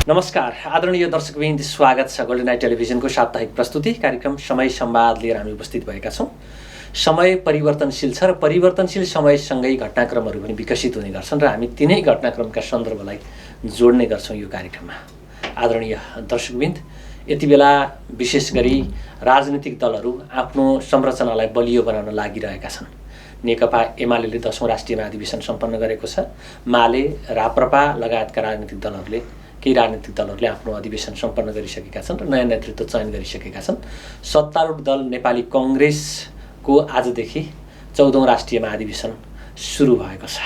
नमस्कार आदरणीय दर्शकवृन्द, स्वागत छ गोल्डन नाइट टेलिभिजनको साप्ताहिक प्रस्तुति कार्यक्रम समय संवाद लिएर हामी उपस्थित भएका छौँ। समय परिवर्तनशील छ र परिवर्तनशील समयसँगै घटनाक्रमहरू पनि विकसित हुने गर्छन् र हामी तिनै घटनाक्रमका सन्दर्भलाई जोड्ने गर्छौँ यो कार्यक्रममा। आदरणीय दर्शकवृन्द, यति बेला विशेष गरी राजनीतिक दलहरू आफ्नो संरचनालाई बलियो बनाउन लागिरहेका छन्। नेकपा एमाले 10औं राष्ट्रिय महाधिवेशन सम्पन्न गरेको छ। माले, राप्रपा लगायतका केही राजनीतिक दलहरूले आफ्नो अधिवेशन सम्पन्न गरिसकेका छन् र नयाँ नेतृत्व चयन गरिसकेका छन्। सत्तारूढ दल नेपाली कङ्ग्रेसको आजदेखि 14औं राष्ट्रिय महाधिवेशन सुरु भएको छ।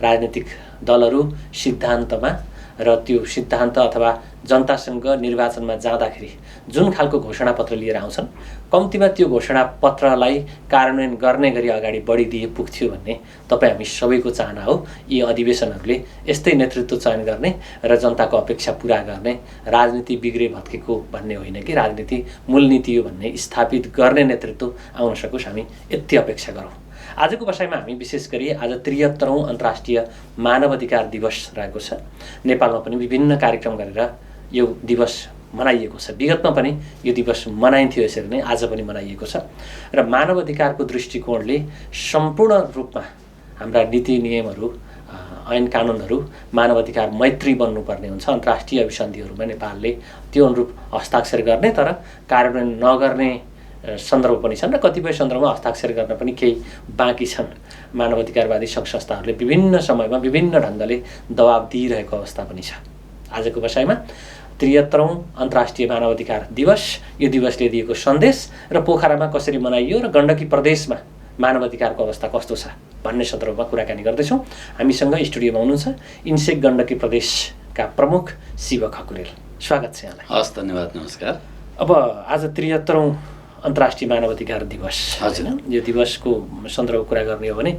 राजनीतिक दलहरू सिद्धान्तमा र त्यो सिद्धान्त अथवा जनतासँग निर्वाचनमा जाँदाखेरि जुन खालको घोषणापत्र लिएर आउँछन्, कम्तीमा त्यो घोषणापत्रलाई कार्यान्वयन गर्ने गरी अगाडि बढिदिए पुग्थ्यो भन्ने तपाईँ हामी सबैको चाहना हो। यी अधिवेशनहरूले यस्तै नेतृत्व चयन गर्ने र जनताको अपेक्षा पुरा गर्ने, राजनीति बिग्रे भत्केको भन्ने होइन कि राजनीति मूलनीति हो भन्ने स्थापित गर्ने नेतृत्व आउन सकोस्, हामी यति अपेक्षा गरौँ। आजको बसाइमा हामी विशेष गरी आज 73औं अन्तर्राष्ट्रिय मानव अधिकार दिवस रहेको छ। नेपालमा पनि विभिन्न कार्यक्रम गरेर यो दिवस मनाइएको छ। विगतमा पनि यो दिवस मनाइन्थ्यो, यसरी नै आज पनि मनाइएको छ र मानव अधिकारको दृष्टिकोणले सम्पूर्ण रूपमा हाम्रा नीति नियमहरू, ऐन कानुनहरू मानव अधिकार मैत्री बन्नुपर्ने हुन्छ। अन्तर्राष्ट्रिय अभिसन्धिहरूमा नेपालले त्यो अनुरूप हस्ताक्षर गर्ने तर कार्यान्वयन नगर्ने सन्दर्भ पनि छन् र कतिपय सन्दर्भमा हस्ताक्षर गर्न पनि केही बाँकी छन्। मानव अधिकारवादी सङ्घ संस्थाहरूले विभिन्न समयमा विभिन्न ढङ्गले दबाब दिइरहेको अवस्था पनि छ। आजको बसाइमा 73औं अन्तर्राष्ट्रिय मानव अधिकार दिवस, यो दिवसले दिएको सन्देश र पोखरामा कसरी मनाइयो र गण्डकी प्रदेशमा मानव अधिकारको अवस्था कस्तो छ भन्ने सन्दर्भमा कुराकानी गर्दैछौँ। हामीसँग स्टुडियोमा हुनुहुन्छ इन्सेक गण्डकी प्रदेशका प्रमुख शिव खकुरेल। स्वागत छ यहाँलाई। हस्, धन्यवाद, नमस्कार। अब आज 73औं अन्तर्राष्ट्रिय मानव अधिकार दिवस होइन, यो दिवसको सन्दर्भ कुरा गर्ने हो भने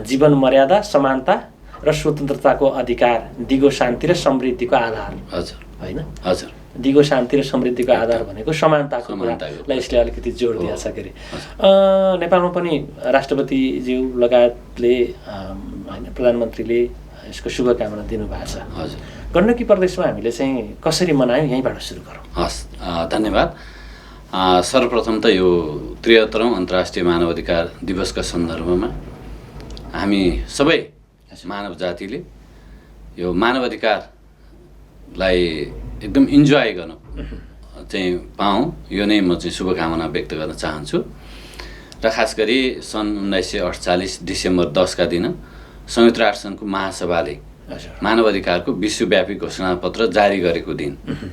जीवन मर्यादा, समानता र स्वतन्त्रताको अधिकार दिगो शान्ति र समृद्धिको आधार होइन। हजुर, दिगो शान्ति र समृद्धिको आधार भनेको समानताको कुरालाई यसले अलिकति जोड दिएको छ। के अरे नेपालमा पनि राष्ट्रपतिज्यू लगायतले होइन, प्रधानमन्त्रीले यसको शुभकामना दिनुभएको छ। हजुर, गण्डकी प्रदेशमा हामीले चाहिँ कसरी मनायौँ, यहीँबाट सुरु गरौँ। हस्, धन्यवाद। सर्वप्रथम त यो 73औं अन्तर्राष्ट्रिय मानव अधिकार दिवसका सन्दर्भमा हामी सबै मानव जातिले यो मानव अधिकारलाई एकदम इन्जोय गर्न चाहिँ पाऊँ, यो नै म चाहिँ शुभकामना व्यक्त गर्न चाहन्छु। र खास गरी सन् 1948 डिसेम्बर 10 का दिन संयुक्त राष्ट्रसङ्घको महासभाले मानव अधिकारको विश्वव्यापी घोषणापत्र जारी गरेको दिन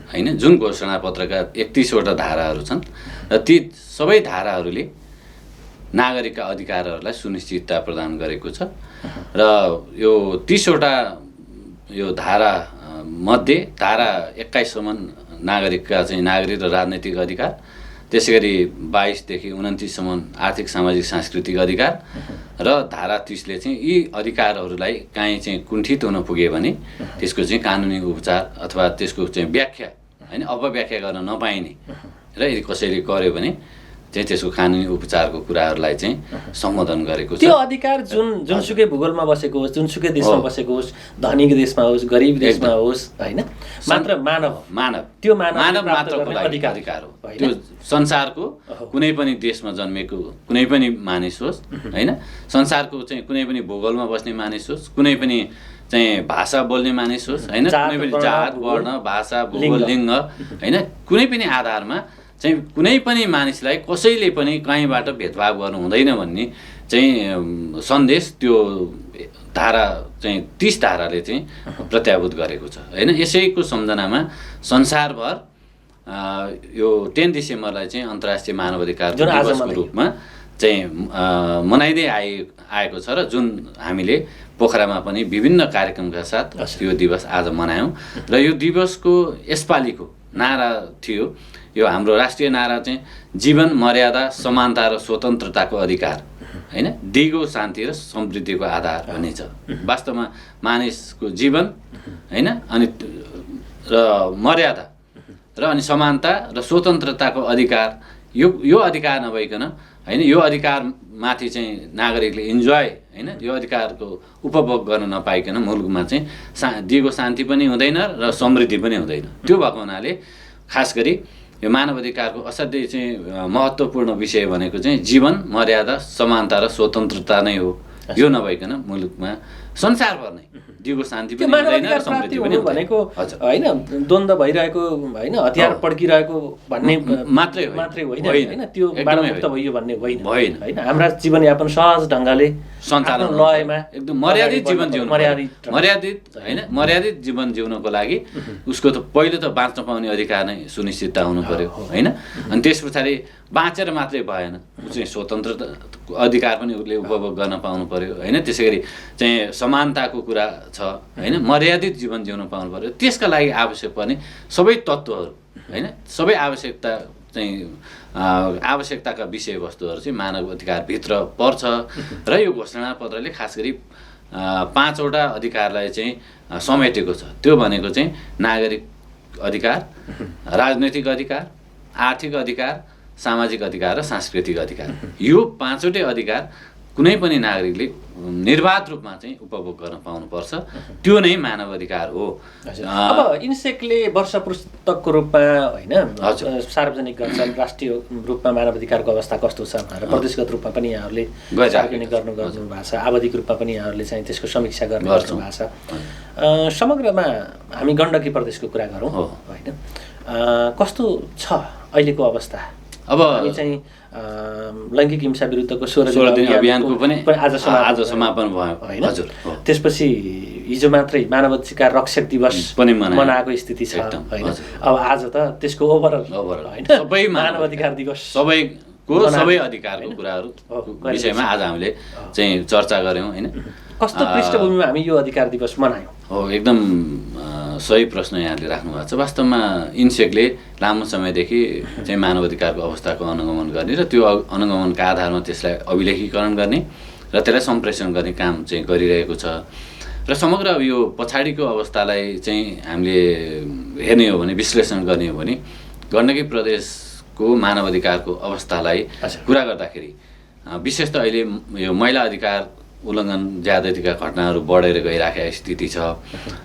होइन, जुन घोषणापत्रका 31वटा धाराहरू छन् र ती सबै धाराहरूले नागरिकका अधिकारहरूलाई सुनिश्चितता प्रदान गरेको छ। र यो 30वटा यो धारा मध्ये धारा 21सम्म नागरिक र राजनैतिक अधिकार, त्यसै गरी 22 देखि 29सम्म आर्थिक, सामाजिक, सांस्कृतिक अधिकार र धारा 30ले चाहिँ यी अधिकारहरूलाई काहीँ चाहिँ कुण्ठित हुन पुगे भने त्यसको चाहिँ कानुनी उपचार अथवा त्यसको चाहिँ व्याख्या होइन, अपव्याख्या गर्न नपाइने र यदि कसैले गर्यो भने चाहिँ त्यसको कानुनी उपचारको कुराहरूलाई चाहिँ सम्बोधन गरेको छ। त्यो अधिकार जुनसुकै भूगोलमा बसेको होस्, जुनसुकै देशमा बसेको होस्, धनीक देशमा होस्, गरिब देशमा होस् होइन, मात्र त्यो मानव मात्रको अधिकार हो। त्यो संसारको कुनै पनि देशमा जन्मेको कुनै पनि मानिस होस् होइन, संसारको चाहिँ कुनै पनि भूगोलमा बस्ने मानिस होस्, कुनै पनि चाहिँ भाषा बोल्ने मानिस होस् होइन, कुनै पनि जात, वर्ण, भाषा, भूगोल, लिङ्ग होइन, कुनै पनि आधारमा चाहिँ कुनै पनि मानिसलाई कसैले पनि कहीँबाट भेदभाव गर्नु हुँदैन भन्ने चाहिँ सन्देश त्यो धारा चाहिँ 30 धाराले चाहिँ प्रत्याभूत गरेको छ होइन। यसैको सम्झनामा संसारभर यो 10 डिसेम्बरलाई चाहिँ अन्तर्राष्ट्रिय मानव अधिकार दिवसको रूपमा चाहिँ मनाइँदै आएको छ र जुन हामीले पोखरामा पनि विभिन्न कार्यक्रमका साथ यो दिवस आज मनायौँ। र यो दिवसको यसपालिको नारा थियो, यो हाम्रो राष्ट्रिय नारा चाहिँ जीवन मर्यादा, समानता र स्वतन्त्रताको अधिकार होइन, दिगो शान्ति र समृद्धिको आधार भन्ने छ। वास्तवमा मानिसको जीवन होइन, अनि र मर्यादा र अनि समानता र स्वतन्त्रताको अधिकार, यो अधिकार नभइकन होइन यो अधिकारमाथि चाहिँ नागरिकले इन्जोय होइन यो अधिकारको उपभोग गर्न नपाइकन मुलुकमा चाहिँ दिगो शान्ति पनि हुँदैन र समृद्धि पनि हुँदैन। त्यो भएको हुनाले खास गरी यो मानव अधिकारको असाध्यै चाहिँ महत्त्वपूर्ण विषय भनेको चाहिँ जीवन, मर्यादा, समानता र स्वतन्त्रता नै हो। यो नभइकन मुलुकमा संसारभर नै दिगो शान्ति पनि हुँदैन र समृद्धि पनि हुँदैन भनेको होइन द्वन्द्व भइरहेको होइन हतियार पड्किरहेको भन्ने मात्रै होइन होइन त्यो बाधामुक्त भयो भन्ने होइन होइन हाम्रा जीवनयापन सहज ढङ्गले सञ्चालन लयमा एकदम मर्यादित जीवन जिउनु मर्यादित जीवन जिउनको लागि उसको त पहिलो त बाँच्न पाउने अधिकार नै सुनिश्चितता हुनु पर्यो होइन। अनि त्यस पछाडि बाँचेर मात्रै भएन ऊ चाहिँ स्वतन्त्रता अधिकार पनि उसले उपभोग गर्न पाउनु पर्यो होइन। त्यसै गरी चाहिँ समानताको कुरा छ होइन, मर्यादित जीवन जिउन पाउनु पर्यो। त्यसका लागि आवश्यक पर्ने सबै तत्त्वहरू होइन सबै आवश्यकताका विषयवस्तुहरू चाहिँ मानव अधिकारभित्र पर्छ र यो घोषणापत्रले खास गरी 5वटा अधिकारलाई चाहिँ समेटेको छ। त्यो भनेको चाहिँ नागरिक अधिकार, राजनैतिक अधिकार, आर्थिक अधिकार, सामाजिक अधिकार र सांस्कृतिक अधिकार। यो 5वटै अधिकार कुनै पनि नागरिकले निर्वाध रूपमा चाहिँ उपभोग गर्न पाउनुपर्छ। त्यो नै मानव अधिकार हो। अब इन्सेकले वर्ष पुस्तकको रूपमा होइन सार्वजनिक गर्छन्, राष्ट्रिय रूपमा मानव अधिकारको अवस्था कस्तो छ भनेर प्रदेशगत रूपमा पनि यहाँहरूले सार्वजनिक गर्नु भएको छ, आवधिक रूपमा पनि यहाँहरूले चाहिँ त्यसको समीक्षा गर्नु भएको छ। समग्रमा हामी गण्डकी प्रदेशको कुरा गरौँ होइन, कस्तो छ अहिलेको अवस्था? अब हामी चाहिँ लैङ्गिक हिंसा विरुद्धको 16 दिने अभियानको पनि आज समापन भयो होइन। त्यसपछि हिजो मात्रै मानव अधिकार रक्षक दिवस पनि मनाएको स्थिति छ होइन। अब आज त त्यसको ओभरअल होइन सबै मानव अधिकार दिवस सबै अधिकारको कुराहरू विषयमा आज हामीले चाहिँ चर्चा गऱ्यौँ होइन। कस्तो पृष्ठभूमिमा हामी यो अधिकार दिवस मनायौँ? हो एकदम सही प्रश्न यहाँले राख्नु भएको छ। वास्तवमा इन्सेकले लामो समयदेखि चाहिँ मानव अधिकारको अवस्थाको अनुगमन गर्ने र त्यो अनुगमनका आधारमा त्यसलाई अभिलेखीकरण गर्ने र त्यसलाई सम्प्रेषण गर्ने काम चाहिँ गरिरहेको छ। र समग्र यो पछाडिको अवस्थालाई चाहिँ हामीले हेर्ने हो भने, विश्लेषण गर्ने हो भने गण्डकी प्रदेशको मानव अधिकारको अवस्थालाई कुरा गर्दाखेरि विशेष त अहिले यो महिला अधिकार उल्लङ्घन ज्यादतीका घटनाहरू बढेर गइराखेको स्थिति छ।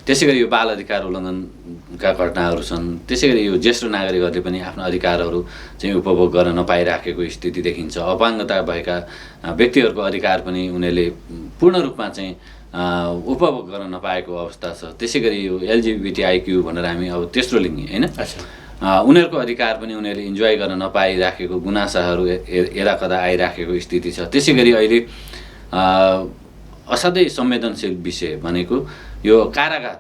त्यसै गरी यो बाल अधिकार उल्लङ्घनका घटनाहरू छन्। त्यसै गरी यो ज्येष्ठ नागरिकहरूले पनि आफ्नो अधिकारहरू चाहिँ उपभोग गर्न नपाइराखेको स्थिति देखिन्छ। अपाङ्गता भएका व्यक्तिहरूको अधिकार पनि उनीहरूले पूर्ण रूपमा चाहिँ उपभोग गर्न नपाएको अवस्था छ। त्यसै गरी यो LGBTIQ भनेर हामी अब तेस्रो लिङ्गी होइन उनीहरूको अधिकार पनि उनीहरूले इन्जोय गर्न नपाइराखेको गुनासाहरू यदाकदा आइराखेको स्थिति छ। त्यसै गरी अहिले असाध्यै संवेदनशील विषय भनेको यो कारागार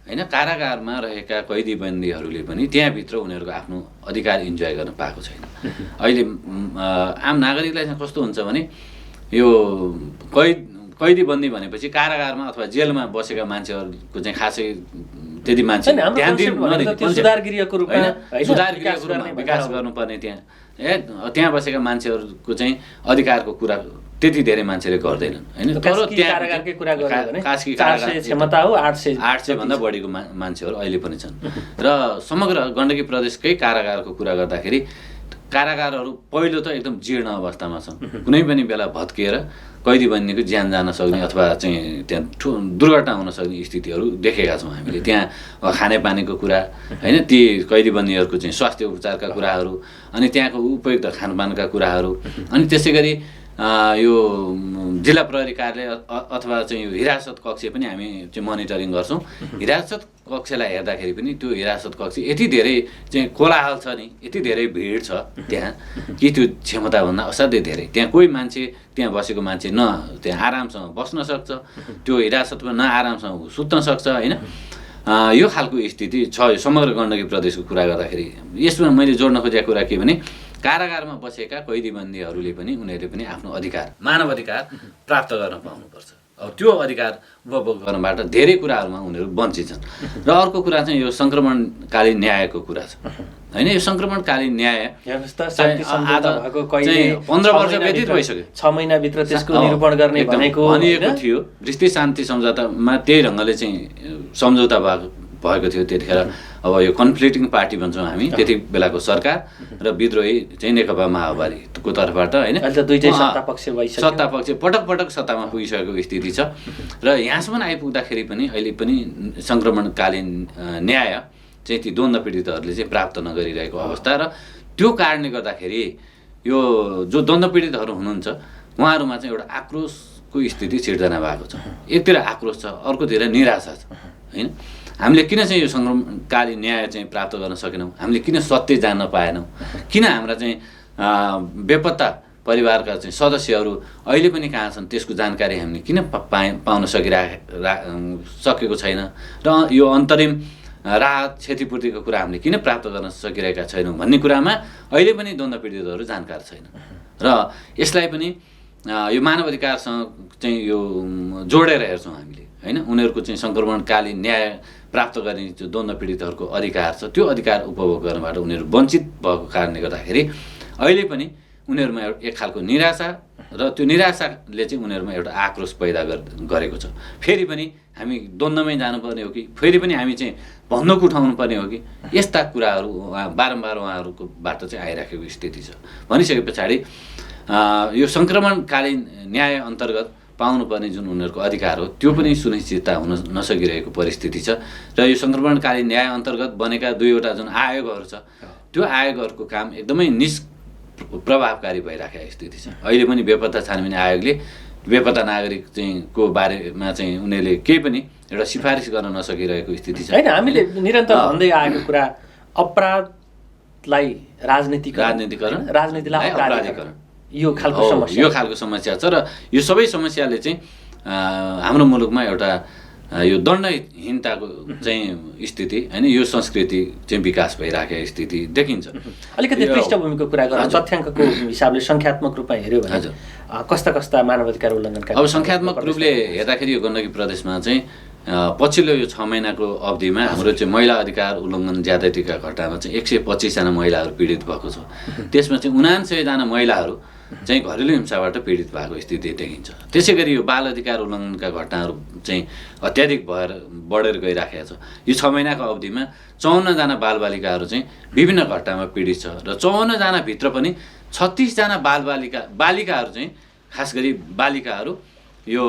होइन। कारागारमा रहेका कैदी बन्दीहरूले पनि त्यहाँभित्र उनीहरूको आफ्नो अधिकार इन्जोय गर्न पाएको छैन। अहिले आम नागरिकलाई चाहिँ कस्तो हुन्छ भने यो कैदी बन्दी भनेपछि कारागारमा अथवा जेलमा बसेका मान्छेहरूको चाहिँ खासै त्यति मान्छे ध्यान दिनु सुधारगृहको रूपमा विकास गर्नुपर्ने त्यहाँ बसेका मान्छेहरूको चाहिँ अधिकारको कुरा त्यति धेरै मान्छेले गर्दैनन् होइन। तर कारागारकै कुरा गर्यो भने 400 क्षमता हो, 800 भन्दा बढीको मान्छेहरू अहिले पनि छन्। र समग्र गण्डकी प्रदेशकै कारागारको कुरा गर्दाखेरि कारागारहरू पहिलो त एकदम जीर्ण अवस्थामा छन्। कुनै पनि बेला भत्किएर कैदी बन्दीको ज्यान जान सक्ने अथवा चाहिँ त्यहाँ दुर्घटना हुन सक्ने स्थितिहरू देखेका छौँ हामीले। त्यहाँ खानेपानीको कुरा होइन, ती कैदी बन्दीहरूको चाहिँ स्वास्थ्य उपचारका कुराहरू, अनि त्यहाँको उपयुक्त खानपानका कुराहरू, अनि त्यसै गरी यो जिल्ला प्रहरी कार्यालय अथवा चाहिँ यो हिरासत कक्ष पनि हामी चाहिँ मोनिटरिङ गर्छौँ। हिरासत कक्षलाई हेर्दाखेरि पनि त्यो हिरासत कक्ष यति धेरै चाहिँ कोलाहल छ नि, यति धेरै भिड छ त्यहाँ कि त्यो क्षमताभन्दा असाध्यै धेरै। त्यहाँ कोही मान्छे त्यहाँ बसेको मान्छे न त्यहाँ आरामसँग बस्न सक्छ, त्यो हिरासतमा न आरामसँग सुत्न सक्छ होइन। यो खालको स्थिति छ समग्र गण्डकी प्रदेशको कुरा गर्दाखेरि। यसमा मैले जोड्न खोजेको कुरा के भने कारागारमा बसेका कैदी बन्दीहरूले पनि उनीहरूले पनि आफ्नो अधिकार मानव अधिकार प्राप्त गर्न पाउनुपर्छ। अब त्यो अधिकार उपभोग गर्नबाट धेरै कुराहरूमा उनीहरू वञ्चित छन्। र अर्को कुरा चाहिँ यो सङ्क्रमणकालीन न्यायको कुरा छ होइन। यो सङ्क्रमणकालीन न्याय 15 वर्ष व्यतीत भइसक्यो, 6 महिनाभित्र त्यसको निरूपण गर्ने भनेको भनिएको थियो। दृष्टि शान्ति सम्झौतामा त्यही ढङ्गले चाहिँ सम्झौता भएको भएको थियो त्यतिखेर। अब यो कन्फ्लिक्टिङ पार्टी भन्छौँ हामी, त्यति बेलाको सरकार र विद्रोही चाहिँ नेकपा माओवादीको तर्फबाट होइन, सत्ता पक्ष पटक पटक सत्तामा पुगिसकेको स्थिति छ। र यहाँसम्म आइपुग्दाखेरि पनि अहिले पनि सङ्क्रमणकालीन न्याय चाहिँ ती द्वन्द्व पीडितहरूले चाहिँ प्राप्त नगरिरहेको अवस्था। र त्यो कारणले गर्दाखेरि यो जो द्वन्द्व पीडितहरू हुनुहुन्छ उहाँहरूमा चाहिँ एउटा आक्रोशको स्थिति सिर्जना भएको छ। एकतिर आक्रोश छ, अर्कोतिर निराशा छ होइन। हामीले किन चाहिँ यो सङ्क्रमणकालीन न्याय चाहिँ प्राप्त गर्न सकेनौँ, हामीले किन सत्य जान्न पाएनौँ, किन हाम्रा चाहिँ बेपत्ता परिवारका चाहिँ सदस्यहरू अहिले पनि कहाँ छन् त्यसको जानकारी हामीले किन पाउन सकेको छैन, र यो अन्तरिम राहत क्षतिपूर्तिको कुरा हामीले किन प्राप्त गर्न सकिरहेका छैनौँ भन्ने कुरामा अहिले पनि द्वन्द्व पीडितहरू जानकार छैन। र यसलाई पनि यो मानवाधिकारसँग चाहिँ यो जोडेर हेर्छौँ हामीले होइन। उनीहरूको चाहिँ सङ्क्रमणकालीन न्याय प्राप्त गर्ने जो द्वन्द्व पीडितहरूको अधिकार छ त्यो अधिकार उपभोग गर्नबाट उनीहरू वञ्चित भएको कारणले गर्दाखेरि अहिले पनि उनीहरूमा एक खालको निराशा, र त्यो निराशाले चाहिँ उनीहरूमा एउटा आक्रोश पैदा गरेको छ। फेरि पनि हामी द्वन्द्वमै जानुपर्ने हो कि फेरि पनि हामी चाहिँ भन्दोक उठाउनु पर्ने हो कि, यस्ता कुराहरू बारम्बार उहाँहरूकोबाट चाहिँ आइराखेको स्थिति छ। भनिसके पछाडि यो सङ्क्रमणकालीन न्याय अन्तर्गत पाउनुपर्ने जुन उनीहरूको अधिकार हो त्यो पनि सुनिश्चितता हुन नसकिरहेको परिस्थिति छ। र यो सङ्क्रमणकालीन न्याय अन्तर्गत बनेका 2वटा जुन आयोगहरू छ त्यो आयोगहरूको काम एकदमै प्रभावकारी भइराखेको स्थिति छ। अहिले पनि बेपत्ता छानबिन आयोगले बेपत्ता नागरिक चाहिँ को बारेमा चाहिँ उनीहरूले केही पनि एउटा सिफारिस गर्न नसकिरहेको स्थिति छ होइन। हामीले निरन्तर भन्दै आएको कुरा अपराधलाई राजनीतिकरण, राजनीतिलाई अपराधीकरण, यो खालको समस्या छ। र यो सबै समस्याले चाहिँ हाम्रो मुलुकमा एउटा यो दण्डहीनताको चाहिँ स्थिति होइन, यो संस्कृति चाहिँ विकास भइराखेको स्थिति देखिन्छ। अलिकति पृष्ठभूमिको कुरा गर्दा तथ्याङ्कको हिसाबले सङ्ख्यात्मक रूपमा हेऱ्यो भने कस्ता कस्ता मानवाधिकार उल्लङ्घनका? अब सङ्ख्यात्मक रूपले हेर्दाखेरि यो गण्डकी प्रदेशमा चाहिँ पछिल्लो यो 6 महिनाको अवधिमा हाम्रो चाहिँ महिला अधिकार उल्लङ्घन ज्यादतीका घटनामा चाहिँ 125 जना महिलाहरू पीडित भएको छ। त्यसमा चाहिँ 99 जना महिलाहरू चाहिँ घरेलु हिंसाबाट पीडित भएको स्थिति देखिन्छ। त्यसै गरी यो बाल अधिकार उल्लङ्घनका घटनाहरू चाहिँ अत्याधिक बढेर गइराखेको छ। यो 6 महिनाको अवधिमा 54 जना बालबालिकाहरू चाहिँ विभिन्न घटनामा पीडित छ, र 54 जनाभित्र पनि 36 जना बालिकाहरू चाहिँ खास गरी बालिकाहरू यो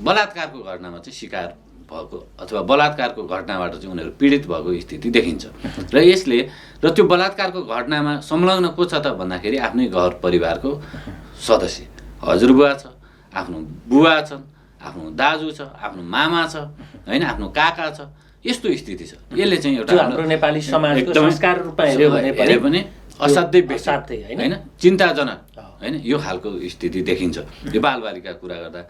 बलात्कारको घटनामा चाहिँ शिकार भएको अथवा बलात्कारको घटनाबाट चाहिँ उनीहरू पीडित भएको स्थिति देखिन्छ। र यसले र त्यो बलात्कारको घटनामा संलग्न को छ त भन्दाखेरि आफ्नै घर परिवारको सदस्य, हजुरबुवा छ, आफ्नो बुवा छन्, आफ्नो दाजु छ, आफ्नो मामा छ होइन, आफ्नो काका छ, यस्तो स्थिति छ। यसले चाहिँ एउटा हाम्रो नेपाली समाजको संस्कार रूपमा हेऱ्यो भने असाध्यै होइन, चिन्ताजनक होइन, यो खालको स्थिति देखिन्छ यो बालबालिकाको कुरा गर्दा।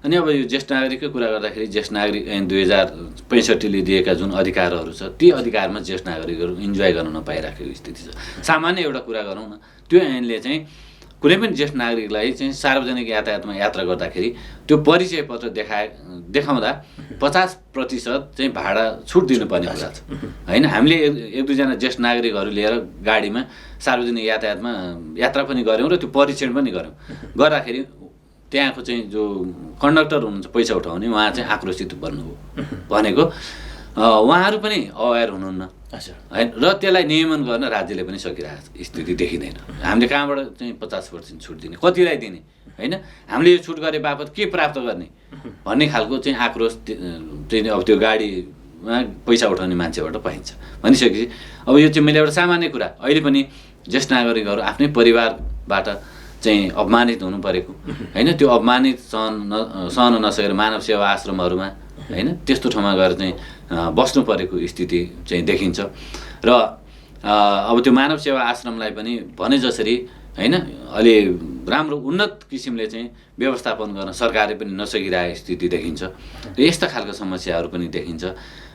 अनि अब यो ज्येष्ठ नागरिकको कुरा गर्दाखेरि ज्येष्ठ नागरिक ऐन 2065ले दिएका जुन अधिकारहरू छ ती अधिकारमा ज्येष्ठ नागरिकहरू इन्जोय गर्न नपाइराखेको स्थिति छ। सामान्य एउटा कुरा गरौँ न, त्यो ऐनले चाहिँ कुनै पनि ज्येष्ठ नागरिकलाई चाहिँ सार्वजनिक यातायातमा यात्रा गर्दाखेरि त्यो परिचय पत्र देखाउँदा 50% चाहिँ भाडा छुट दिनुपर्ने कुरा छ होइन। हामीले 1-2 जना ज्येष्ठ नागरिकहरू लिएर गाडीमा सार्वजनिक यातायातमा यात्रा पनि गऱ्यौँ र त्यो परीक्षण पनि गऱ्यौँ। गर्दाखेरि त्यहाँको चाहिँ जो कन्डक्टर हुनुहुन्छ पैसा उठाउने उहाँ चाहिँ आक्रोशित भन्नुभयो भनेको उहाँहरू पनि अवेर हुनुहुन्न होइन, र त्यसलाई नियमन गर्न राज्यले पनि सकिरहेको स्थिति देखिँदैन। हामीले कहाँबाट चाहिँ 50% छुट दिने, कतिलाई दिने होइन, हामीले यो छुट गरे बापत के प्राप्त गर्ने भन्ने खालको चाहिँ आक्रोश चाहिँ अब त्यो गाडीमा पैसा उठाउने मान्छेबाट पाइन्छ। भनिसकेपछि अब यो चाहिँ मैले एउटा सामान्य कुरा, अहिले पनि ज्येष्ठ नागरिकहरू आफ्नै परिवारबाट चाहिँ अपमानित हुनु परेको होइन, त्यो अपमानित सहन नसकेर मानव सेवा आश्रमहरूमा होइन त्यस्तो ठाउँमा गएर चाहिँ बस्नु परेको स्थिति चाहिँ देखिन्छ। र अब त्यो मानव सेवा आश्रमलाई पनि भने जसरी होइन अलि राम्रो उन्नत किसिमले चाहिँ व्यवस्थापन गर्न सरकारले पनि नसकिरहेको स्थिति देखिन्छ। र यस्ता खालका समस्याहरू पनि देखिन्छ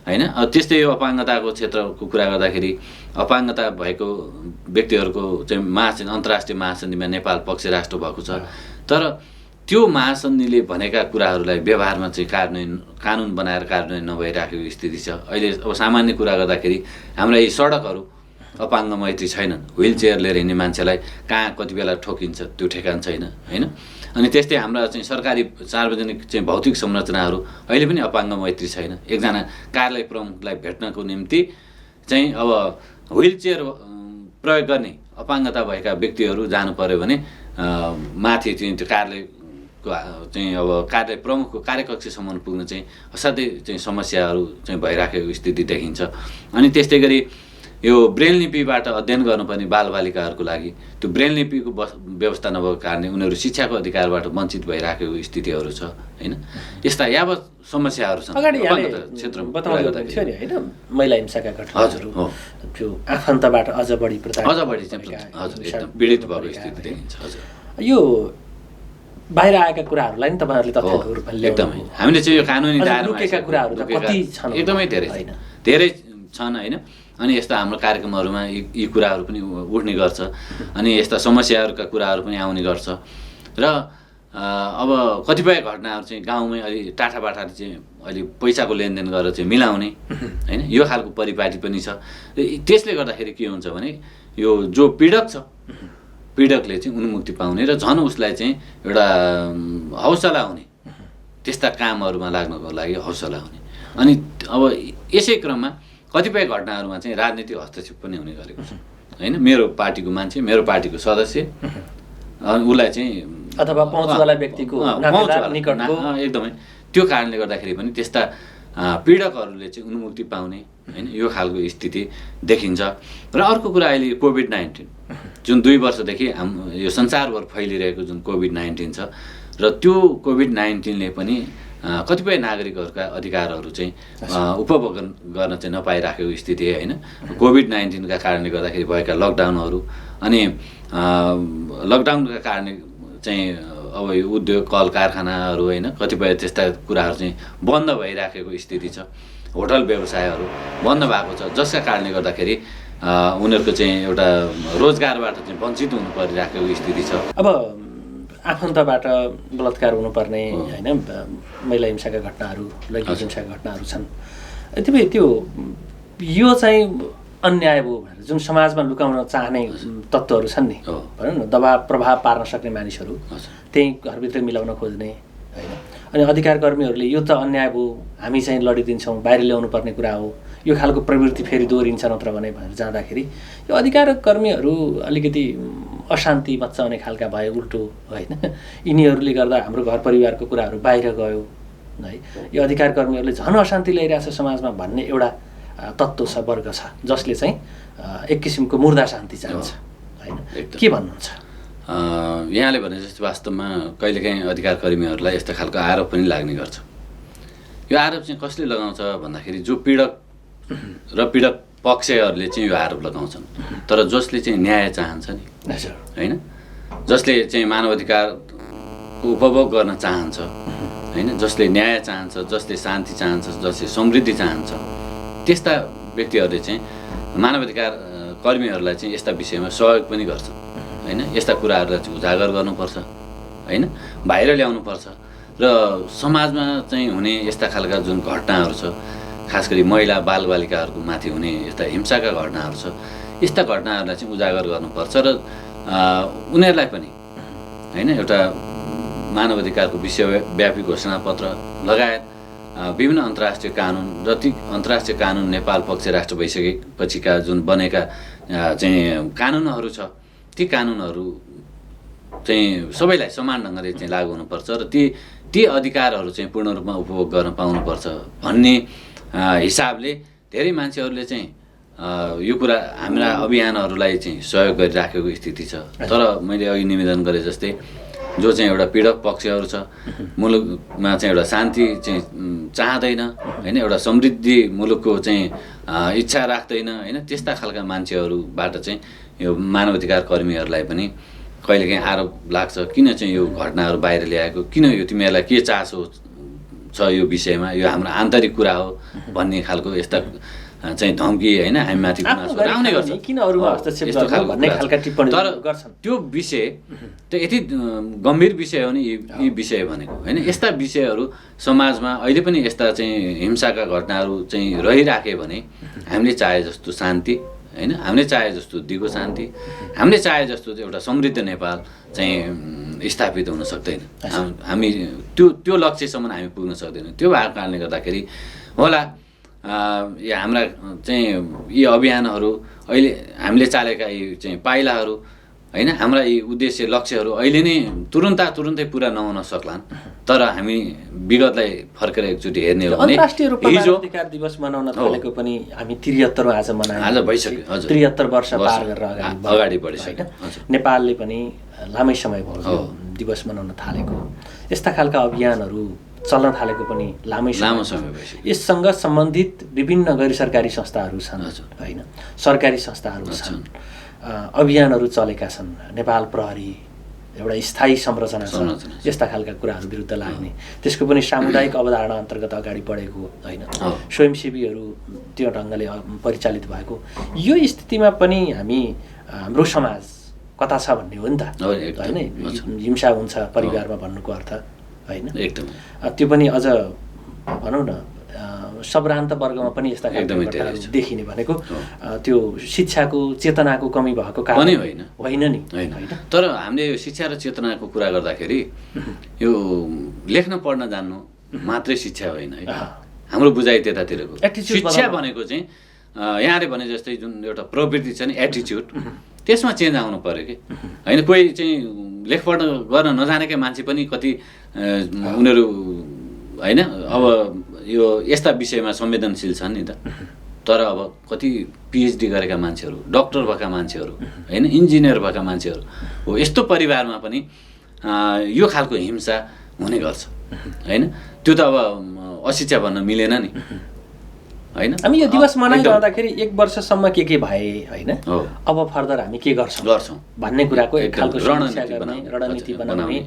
होइन। त्यस्तै यो अपाङ्गताको क्षेत्रको कुरा गर्दाखेरि अपाङ्गता भएको व्यक्तिहरूको चाहिँ अन्तर्राष्ट्रिय महासन्धिमा नेपाल पक्ष राष्ट्र भएको छ, तर त्यो महासन्धिले भनेका कुराहरूलाई व्यवहारमा चाहिँ कानुन बनाएर कार्यान्वयन नभइराखेको स्थिति छ। अहिले अब सामान्य कुरा गर्दाखेरि हाम्रा यी सडकहरू अपाङ्ग मैत्री छैनन्, व्हिल चेयर लिएर हिँड्ने मान्छेलाई कहाँ कति बेला ठोकिन्छ त्यो ठेगान छैन होइन। अनि त्यस्तै हाम्रा चाहिँ सरकारी सार्वजनिक चाहिँ भौतिक संरचनाहरू अहिले पनि अपाङ्ग मैत्री छैन। एकजना कार्यालय प्रमुखलाई भेट्नको निम्ति चाहिँ अब व्हिल चेयर प्रयोग गर्ने अपाङ्गता भएका व्यक्तिहरू जानु पर्यो भने माथि चाहिँ त्यो कार्यालयको चाहिँ अब कार्यालय प्रमुखको कार्यकक्षसम्म पुग्न चाहिँ असाध्यै चाहिँ समस्याहरू चाहिँ भइराखेको स्थिति देखिन्छ। अनि त्यस्तै गरी यो ब्रेल लिपिबाट अध्ययन गर्नुपर्ने बालबालिकाहरूको लागि त्यो ब्रेल लिपिको व्यवस्था नभएको कारणले उनीहरू शिक्षाको अधिकारबाट वञ्चित भइराखेको स्थितिहरू छ होइन। यस्ता यावत समस्याहरू छन् अगाडि क्षेत्रमा बताउनु थियो नि होइन महिला हिंसाका घटनाहरू त्यो आफन्तबाट अझ बढी चाहिँ हजुर एकदम पीडित भएको स्थिति देखिन्छ। हजुर यो बाहिर आएका कुराहरूलाई नि तपाईँहरूले तथ्याङ्कको रूपमा एकदमै हामीले चाहिँ यो कानुनी दायरामा कुराहरू त कति छन् एकदमै धेरै छन् होइन। अनि यस्ता हाम्रो कार्यक्रमहरूमा यी कुराहरू पनि उठ्ने गर्छ अनि यस्ता समस्याहरूका कुराहरू पनि आउने गर्छ र अब कतिपय घटनाहरू चाहिँ गाउँमै अलि टाठाबाठाले चाहिँ अलि पैसाको लेनदेन गरेर चाहिँ मिलाउने होइन यो खालको परिपाटी पनि छ। त्यसले गर्दाखेरि के हुन्छ भने यो जो पीडक छ पीडकले चाहिँ उन्मुक्ति पाउने र झन् उसलाई चाहिँ एउटा हौसला हुने त्यस्ता कामहरूमा लाग्नको लागि हौसला हुने। अनि अब यसै क्रममा कतिपय घटनाहरूमा चाहिँ राजनीतिक हस्तक्षेप पनि हुने गरेको छ होइन। मेरो पार्टीको मान्छे मेरो पार्टीको सदस्य उसलाई चाहिँ अथवा पहुँचवाला व्यक्तिको निकटको एकदमै त्यो कारणले गर्दाखेरि पनि त्यस्ता पीडकहरूले चाहिँ उन्मुक्ति पाउने होइन यो खालको स्थिति देखिन्छ। र अर्को कुरा अहिले कोभिड-19 जुन 2 वर्षदेखि यो संसारभर फैलिरहेको जुन कोभिड-19 छ र त्यो कोभिड-19ले पनि कतिपय नागरिकहरूका अधिकारहरू चाहिँ उपभोग गर्न चाहिँ नपाइराखेको स्थिति होइन। कोभिड-19का कारणले गर्दाखेरि भएका लकडाउनहरू अनि लकडाउनका कारणले चाहिँ अब यो उद्योग कल कारखानाहरू होइन कतिपय त्यस्ता कुराहरू चाहिँ बन्द भइराखेको स्थिति छ। होटल व्यवसायहरू बन्द भएको छ जसका कारणले गर्दाखेरि उनीहरूको चाहिँ एउटा रोजगारबाट चाहिँ वञ्चित हुनु परिराखेको स्थिति छ। अब आफन्तबाट बलात्कार हुनुपर्ने होइन महिला हिंसाका घटनाहरू लैङ्गिक हिंसाका घटनाहरू छन्। यतिमै त्यो यो चाहिँ अन्याय भयो भनेर जुन समाजमा लुकाउन चाहने तत्त्वहरू छन् नि भनौँ न दबाब प्रभाव पार्न सक्ने मानिसहरू त्यही घरभित्र मिलाउन खोज्ने होइन। अनि अधिकार कर्मीहरूले यो त अन्याय भयो हामी चाहिँ लडिदिन्छौँ बाहिर ल्याउनु पर्ने कुरा हो यो खालको प्रवृत्ति फेरि दोहोरिन्छ नत्र भने भनेर जाँदाखेरि यो अधिकार कर्मीहरू अलिकति अशान्ति मच्चाउने खालका भए उल्टो होइन। यिनीहरूले गर्दा हाम्रो घर परिवारको कुराहरू बाहिर गयो है। यो अधिकार कर्मीहरूले झन् अशान्ति ल्याइरहेछ समाजमा भन्ने एउटा तत्त्व छ वर्ग छ जसले चाहिँ एक किसिमको मुर्दा शान्ति चाहन्छ होइन। के भन्नुहुन्छ यहाँले भने जस्तो वास्तवमा कहिलेकाहीँ अधिकार कर्मीहरूलाई यस्तो खालको आरोप पनि लाग्ने गर्छ। यो आरोप चाहिँ कसले लगाउँछ भन्दाखेरि जो पीडक र पीडक पक्षहरूले चाहिँ यो आरोप लगाउँछन् तर जसले चाहिँ न्याय चाहन्छ नि होइन जसले चाहिँ मानवाधिकार उपभोग गर्न चाहन्छ होइन जसले न्याय चाहन्छ जसले शान्ति चाहन्छ जसले समृद्धि चाहन्छ त्यस्ता व्यक्तिहरूले चाहिँ मानवाधिकार कर्मीहरूलाई चाहिँ यस्ता विषयमा सहयोग पनि गर्छन् होइन। यस्ता कुराहरूलाई चाहिँ उजागर गर्नुपर्छ होइन बाहिर ल्याउनुपर्छ र समाजमा चाहिँ हुने यस्ता खालका जुन घटनाहरू छ खास गरी महिला बालबालिकाहरूको माथि हुने यस्ता हिंसाका घटनाहरू छ यस्ता घटनाहरूलाई चाहिँ उजागर गर्नुपर्छ र उनीहरूलाई पनि होइन एउटा मानवाधिकारको विश्वव्यापी घोषणापत्र लगायत विभिन्न अन्तर्राष्ट्रिय कानुन जति अन्तर्राष्ट्रिय कानुन नेपाल पक्ष राष्ट्र भइसकेपछिका जुन बनेका चाहिँ कानुनहरू छ ती कानुनहरू चाहिँ सबैलाई समान ढङ्गले चाहिँ लागू हुनुपर्छ र ती अधिकारहरू चाहिँ पूर्ण रूपमा उपभोग गर्न पाउनुपर्छ भन्ने हिसाबले धेरै मान्छेहरूले चाहिँ यो कुरा हाम्रा अभियानहरूलाई चाहिँ सहयोग गरिराखेको स्थिति छ। तर मैले अघि निवेदन गरे जस्तै जो चाहिँ एउटा पीडक पक्षहरू छ मुलुकमा चाहिँ एउटा शान्ति चाहिँ चाहँदैन होइन एउटा समृद्धि मुलुकको चाहिँ इच्छा राख्दैन होइन त्यस्ता खालका मान्छेहरूबाट चाहिँ यो मानवाधिकार कर्मीहरूलाई पनि कहिलेकाहीँ आरोप लाग्छ किन चाहिँ यो घटनाहरू बाहिर ल्याएको किन यो तिमीहरूलाई के चासो छ यो विषयमा यो हाम्रो आन्तरिक कुरा हो भन्ने खालको यस्ता चाहिँ धम्की होइन हामीमाथि आउने गर्छ किन अरूमा हस्तक्षेप गर्ने भन्ने खालका टिप्पणी गर्छन्। त्यो विषय त यति गम्भीर विषय हो नि यी विषय भनेको होइन। यस्ता विषयहरू समाजमा अहिले पनि यस्ता चाहिँ हिंसाका घटनाहरू चाहिँ रहिराखे भने हामीले चाहे जस्तो शान्ति होइन हामीले चाहे जस्तो दिगो शान्ति हामीले चाहे जस्तो एउटा समृद्ध नेपाल चाहिँ स्थापित हुन सक्दैन। हामी त्यो लक्ष्यसम्म हामी पुग्न सक्दैनौँ। त्यो भएको कारणले गर्दाखेरि होला हाम्रा चाहिँ यी अभियानहरू अहिले हामीले चालेका यी चाहिँ पाइलाहरू होइन, हाम्रा यी उद्देश्य लक्ष्यहरू अहिले नै तुरुन्तै पुरा नहुन सक्लान्। तर हामी विगतलाई फर्केर एकचोटि हेर्ने हो भने अन्तर्राष्ट्रिय रूपमा मानव अधिकार दिवस मनाउन थालेको पनि हामी 73 आज मनायौँ। आज भइसक्यो, हजुर 73 वर्ष पार गरेर अगाडि बढिसक्यो। नेपालले पनि लामै समय भयो दिवस मनाउन थालेको। यस्ता खालका अभियानहरू चल्न थालेको पनि लामो समय भइसक्यो। यससँग सम्बन्धित विभिन्न गैर सरकारी संस्थाहरू छन् होइन, सरकारी संस्थाहरू छन्, अभियानहरू चलेका छन्। नेपाल प्रहरी एउटा स्थायी संरचना छ, यस्ता खालका कुराहरू विरुद्ध लाग्ने, त्यसको पनि सामुदायिक अवधारणा अन्तर्गत अगाडि बढेको होइन, स्वयंसेवीहरू त्यो ढङ्गले परिचालित भएको। यो स्थितिमा पनि हाम्रो समाज कता छ भन्ने हो नि त होइन। हिंसा हुन्छ परिवारमा भन्नुको अर्थ होइन, एकदम त्यो पनि अझ भनौँ न सम्भ्रान्त वर्गमा पनि यस्ता खालका देखिने भनेको त्यो शिक्षाको चेतनाको कमी भएको कारण होइन नि। तर हामीले यो शिक्षा र चेतनाको कुरा गर्दाखेरि यो लेख्न पढ्न जान्नु मात्रै शिक्षा होइन है। हाम्रो बुझाइ त्यतातिरको शिक्षा भनेको चाहिँ यहाँले भने जस्तै जुन एउटा प्रवृत्ति छ नि, एटिच्युड, त्यसमा चेन्ज आउनु पर्यो कि होइन। कोही चाहिँ लेखपढ गर्न नजानेकै मान्छे पनि कति उनीहरू होइन अब यो यस्ता विषयमा संवेदनशील छन् नि त। तर अब कति पिएचडी गरेका मान्छेहरू, डक्टर भएका मान्छेहरू होइन, इन्जिनियर भएका मान्छेहरू हो, यस्तो परिवारमा पनि यो खालको हिंसा हुने गर्छ होइन। त्यो त अब अशिक्षा भन्न मिलेन नि होइन। हामी यो दिवस मनाइरहँदाखेरि 1 वर्षसम्म के भए होइन, अब फर्दर हामी के गर्छौँ भन्ने कुराको एक खालको रणनीति बनाउने,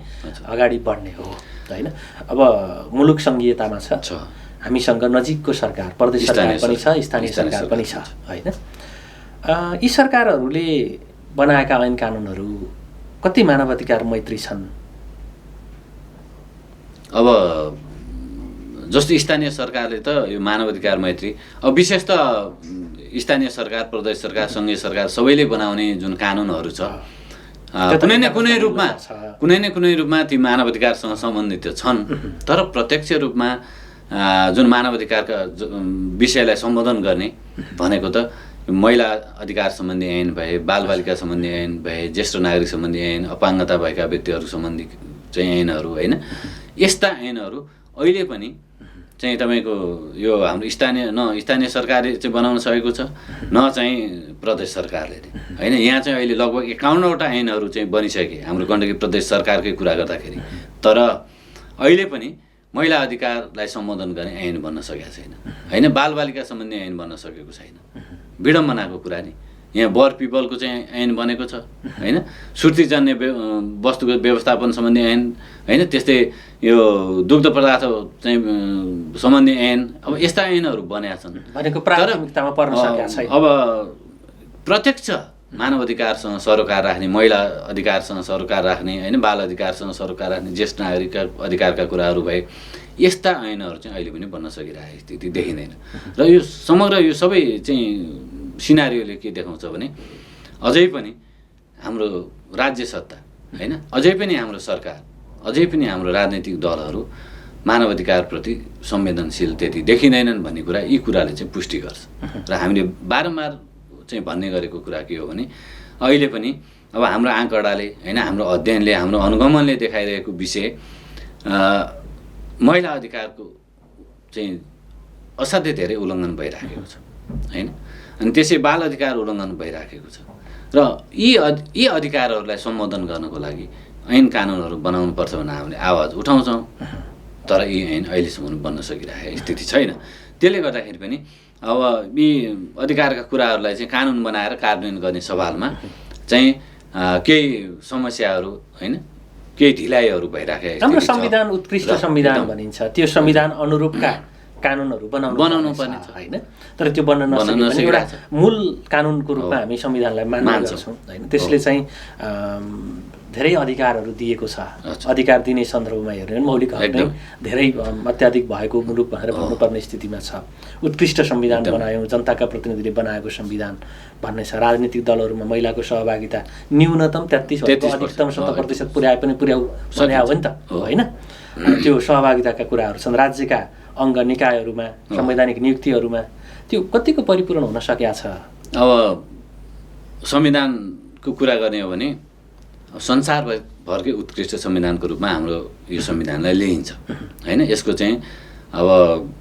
अगाडि बढ्ने हो होइन। अब मुलुक सङ्घीयतामा छ, हामीसँग नजिकको सरकार, प्रदेश सरकार पनि छ, स्थानीय सरकार पनि छ होइन। यी सरकारहरूले बनाएका ऐन कानुनहरू कति मानवाधिकार मैत्री छन्? अब जस्तो स्थानीय सरकारले त यो मानवाधिकार मैत्री, अब विशेष त स्थानीय सरकार, प्रदेश सरकार, सङ्घीय सरकार सबैले बनाउने जुन कानुनहरू छ कुनै न कुनै रूपमा ती मानवाधिकारसँग सम्बन्धित छन्। तर प्रत्यक्ष रूपमा जुन मानवाधिकारका विषयलाई सम्बोधन गर्ने भनेको त महिला अधिकार सम्बन्धी ऐन भए, बालबालिका सम्बन्धी ऐन भए, ज्येष्ठ नागरिक सम्बन्धी ऐन, अपाङ्गता भएका व्यक्तिहरू सम्बन्धी चाहिँ ऐनहरू होइन। यस्ता ऐनहरू अहिले पनि चाहिँ तपाईँको यो हाम्रो स्थानीय सरकारले चाहिँ बनाउन सकेको छ, न चाहिँ प्रदेश सरकारले होइन। यहाँ चाहिँ अहिले लगभग 51वटा ऐनहरू चाहिँ बनिसके हाम्रो गण्डकी प्रदेश सरकारकै कुरा गर्दाखेरि। तर अहिले पनि महिला अधिकारलाई सम्बोधन गर्ने ऐन बन्न सकेको छैन होइन, बालबालिका सम्बन्धी ऐन बन्न सकेको छैन। विडम्बनाको कुरा नि, यहाँ वर पिपलको चाहिँ ऐन बनेको छ होइन, सुर्तीजन्य वस्तुको व्यवस्थापन सम्बन्धी ऐन होइन, त्यस्तै यो दुग्ध पदार्थ चाहिँ सम्बन्धी ऐन, अब यस्ता ऐनहरू बनेका छन् भनेको प्राथमिकतामा पर्न सकेका छैन। अब प्रत्यक्ष मानव अधिकारसँग सरोकार राख्ने, महिला अधिकारसँग सरोकार राख्ने होइन, बाल अधिकारसँग सरोकार राख्ने, ज्येष्ठ नागरिकका अधिकारका कुराहरू भए, यस्ता ऐनहरू चाहिँ अहिले पनि बन्न सकिरहेको स्थिति देखिँदैन। र यो समग्र यो सबै चाहिँ सिनारियोले के देखाउँछ भने अझै पनि हाम्रो राज्य सत्ता होइन, अझै पनि हाम्रो सरकार, अझै पनि हाम्रो राजनैतिक दलहरू मानवाधिकारप्रति संवेदनशील त्यति देखिँदैनन् भन्ने कुरा, यी कुराले चाहिँ पुष्टि गर्छ। र हामीले बारम्बार चाहिँ भन्ने गरेको कुरा के हो भने अहिले पनि अब हाम्रो आँकडाले होइन, हाम्रो अध्ययनले, हाम्रो अनुगमनले देखाइरहेको विषय महिला अधिकारको चाहिँ असाध्यै धेरै उल्लङ्घन भइराखेको छ होइन। अनि त्यसै बाल अधिकार उल्लङ्घन भइराखेको छ। र यी अधिकारहरूलाई सम्बोधन गर्नको लागि ऐन कानुनहरू बनाउनुपर्छ भनेर हामीले आवाज उठाउँछौँ। तर यी ऐन अहिलेसम्म बन्न सकिरहेको स्थिति छैन। त्यसले गर्दाखेरि पनि अब यी अधिकारका कुराहरूलाई चाहिँ कानुन बनाएर कार्यान्वयन गर्ने सवालमा चाहिँ केही समस्याहरू होइन, केही ढिलाइहरू भइराखेको। हाम्रो संविधान उत्कृष्ट संविधान भनिन्छ, त्यो संविधान अनुरूपका कानुनहरू बनाउनु पर्ने छ हैन। तर त्यो बन्न नसके पनि एउटा मूल कानुनको रूपमा हामी संविधानलाई मान्ने गर्छौँ हैन। त्यसले चाहिँ धेरै अधिकारहरू दिएको छ। अधिकार दिने सन्दर्भमा हेर्ने मौलिक हक नै धेरै अत्याधिक भएको मुलुक भनेर भन्नुपर्ने स्थितिमा छ। उत्कृष्ट संविधान बनायौँ, जनताका प्रतिनिधिले बनाएको संविधान भन्ने छ। राजनीतिक दलहरूमा महिलाको सहभागिता न्यूनतम 33 अधिकतम 70% पुर्याए पनि पुर्याउ भने हो नि त हैन। त्यो सहभागिताका कुराहरू छन्। राज्यका अङ्ग निकायहरूमा संवैधानिक नियुक्तिहरूमा त्यो कतिको परिपूर्ण हुन सकेको छ? अब संविधानको कुरा गर्ने हो भने संसारभरकै उत्कृष्ट संविधानको रूपमा हाम्रो यो संविधानलाई लिइन्छ हैन। यसको चाहिँ अब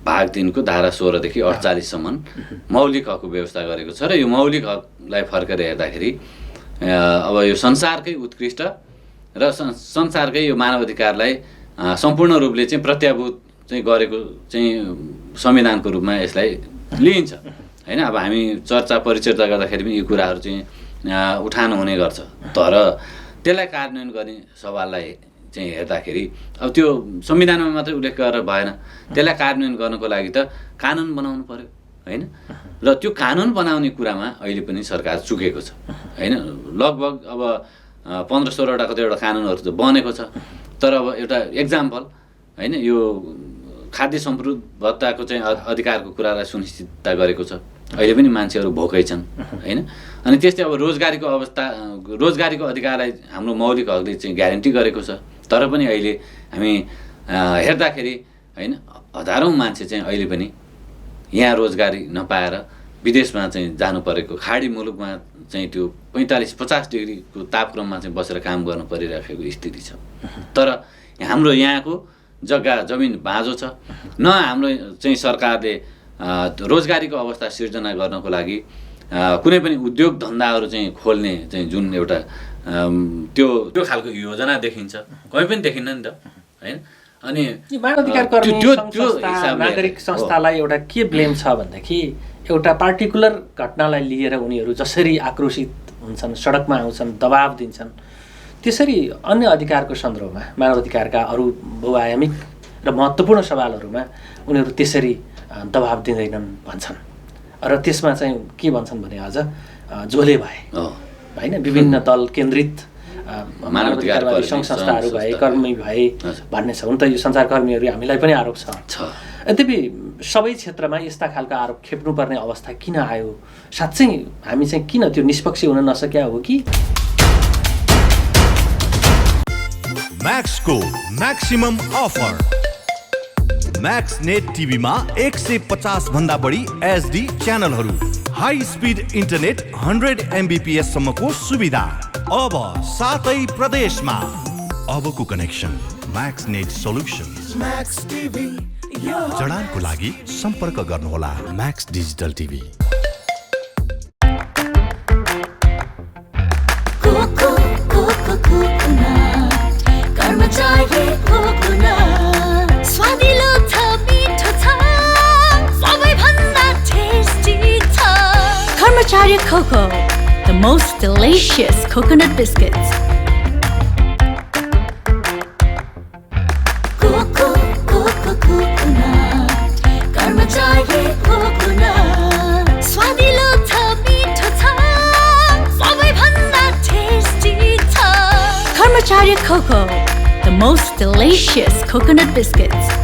भाग 3 को धारा 16 देखि 48 सम्म मौलिक हकको व्यवस्था गरेको छ र यो मौलिक हकलाई फर्केर हेर्दाखेरि अब यो संसारकै उत्कृष्ट र संसारकै यो मानव अधिकारलाई सम्पूर्ण रूपले चाहिँ प्रत्याभूत चाहिँ गरेको चाहिँ संविधानको रूपमा यसलाई लिइन्छ हैन। अब हामी चर्चा परिचर्चा गर्दाखेरि पनि यो कुराहरू चाहिँ उठान हुने गर्छ। तर त्यसलाई कार्यान्वयन गर्ने सवाललाई चाहिँ हेर्दाखेरि अब त्यो संविधानमा मात्रै उल्लेख गरेर भएन। त्यसलाई कार्यान्वयन गर्नको लागि त कानुन बनाउनु पर्यो हैन। र त्यो कानुन बनाउने कुरामा अहिले पनि सरकार चुकेको छ हैन। लगभग अब 15-16 वटाको त एउटा कानुनहरू त बनेको छ। तर अब एउटा एक्जाम्पल हैन, यो खाद्य सम्पूर्ण भत्ताको चाहिँ अधिकारको कुरालाई सुनिश्चितता गरेको छ। अहिले पनि मान्छेहरू भोकै छन् हैन। अनि त्यस्तै अब रोजगारीको अधिकारलाई हाम्रो मौलिक हकले चाहिँ ग्यारेन्टी गरेको छ। तर पनि अहिले हामी हेर्दाखेरि हैन हजारौँ मान्छे चाहिँ अहिले पनि यहाँ रोजगारी नपाएर विदेशमा चाहिँ जानु परेको, खाडी मुलुकमा चाहिँ त्यो 45-50 डिग्रीको तापक्रममा चाहिँ बसेर काम गर्नु परिरहेको स्थिति छ। तर हाम्रो यहाँको जग्गा जमिन बाँझो छ। न हाम्रो चाहिँ सरकारले रोजगारीको अवस्था सिर्जना गर्नको लागि कुनै पनि उद्योग धन्दाहरू चाहिँ खोल्ने चाहिँ जुन एउटा त्यो खालको योजना देखिन्छ, कहीँ पनि देखिन्न नि त हैन। अनि मानवाधिकार कर्मी संस्था, नागरिक संस्थालाई एउटा के ब्लेम छ भन्दाखेरि एउटा पार्टिकुलर घटनालाई लिएर उनीहरू जसरी आक्रोशित हुन्छन्, सडकमा आउँछन्, दबाब दिन्छन्, त्यसरी अन्य अधिकारको सन्दर्भमा मानवाधिकारका अरू बहुआयामिक र महत्त्वपूर्ण सवालहरूमा उनीहरू त्यसरी दबाब दिँदैनन् भन्छन्। र त्यसमा चाहिँ के भन्छन् भने अझ झोले भए हैन, विभिन्न दल केन्द्रित मानवाधिकारवादी सङ्घ संस्थाहरू भए, कर्मी भए भन्ने छ। हुन त यो सञ्चारकर्मीहरू हामीलाई पनि आरोप छ। यद्यपि सबै क्षेत्रमा यस्ता खालका आरोप खेप्नुपर्ने अवस्था किन आयो? साँच्चै हामी चाहिँ किन त्यो निष्पक्ष हुन नसक्या हो कि? म्याक्सको म्याक्सिमम अफर। म्याक्स नेट टिभीमा 150 भन्दा बढी एचडी च्यानलहरू, हाई स्पिड इन्टरनेट 100 MBPS सम्मको सुविधा अब सातै प्रदेशमा। अबको connection Max Net solutions. Max TV जडानको लागि सम्पर्क गर्नुहोला म्याक्स डिजिटल टिभी। स्वादिलो छ, मिठो छ, सबैभन्दा टेस्टी छ। Karmachari coco, the most delicious coconut biscuits. Karmachari coconut, स्वादिलो छ, मिठो छ, सबैभन्दा टेस्टी छ। Karmachari coco, the most delicious coconut biscuits.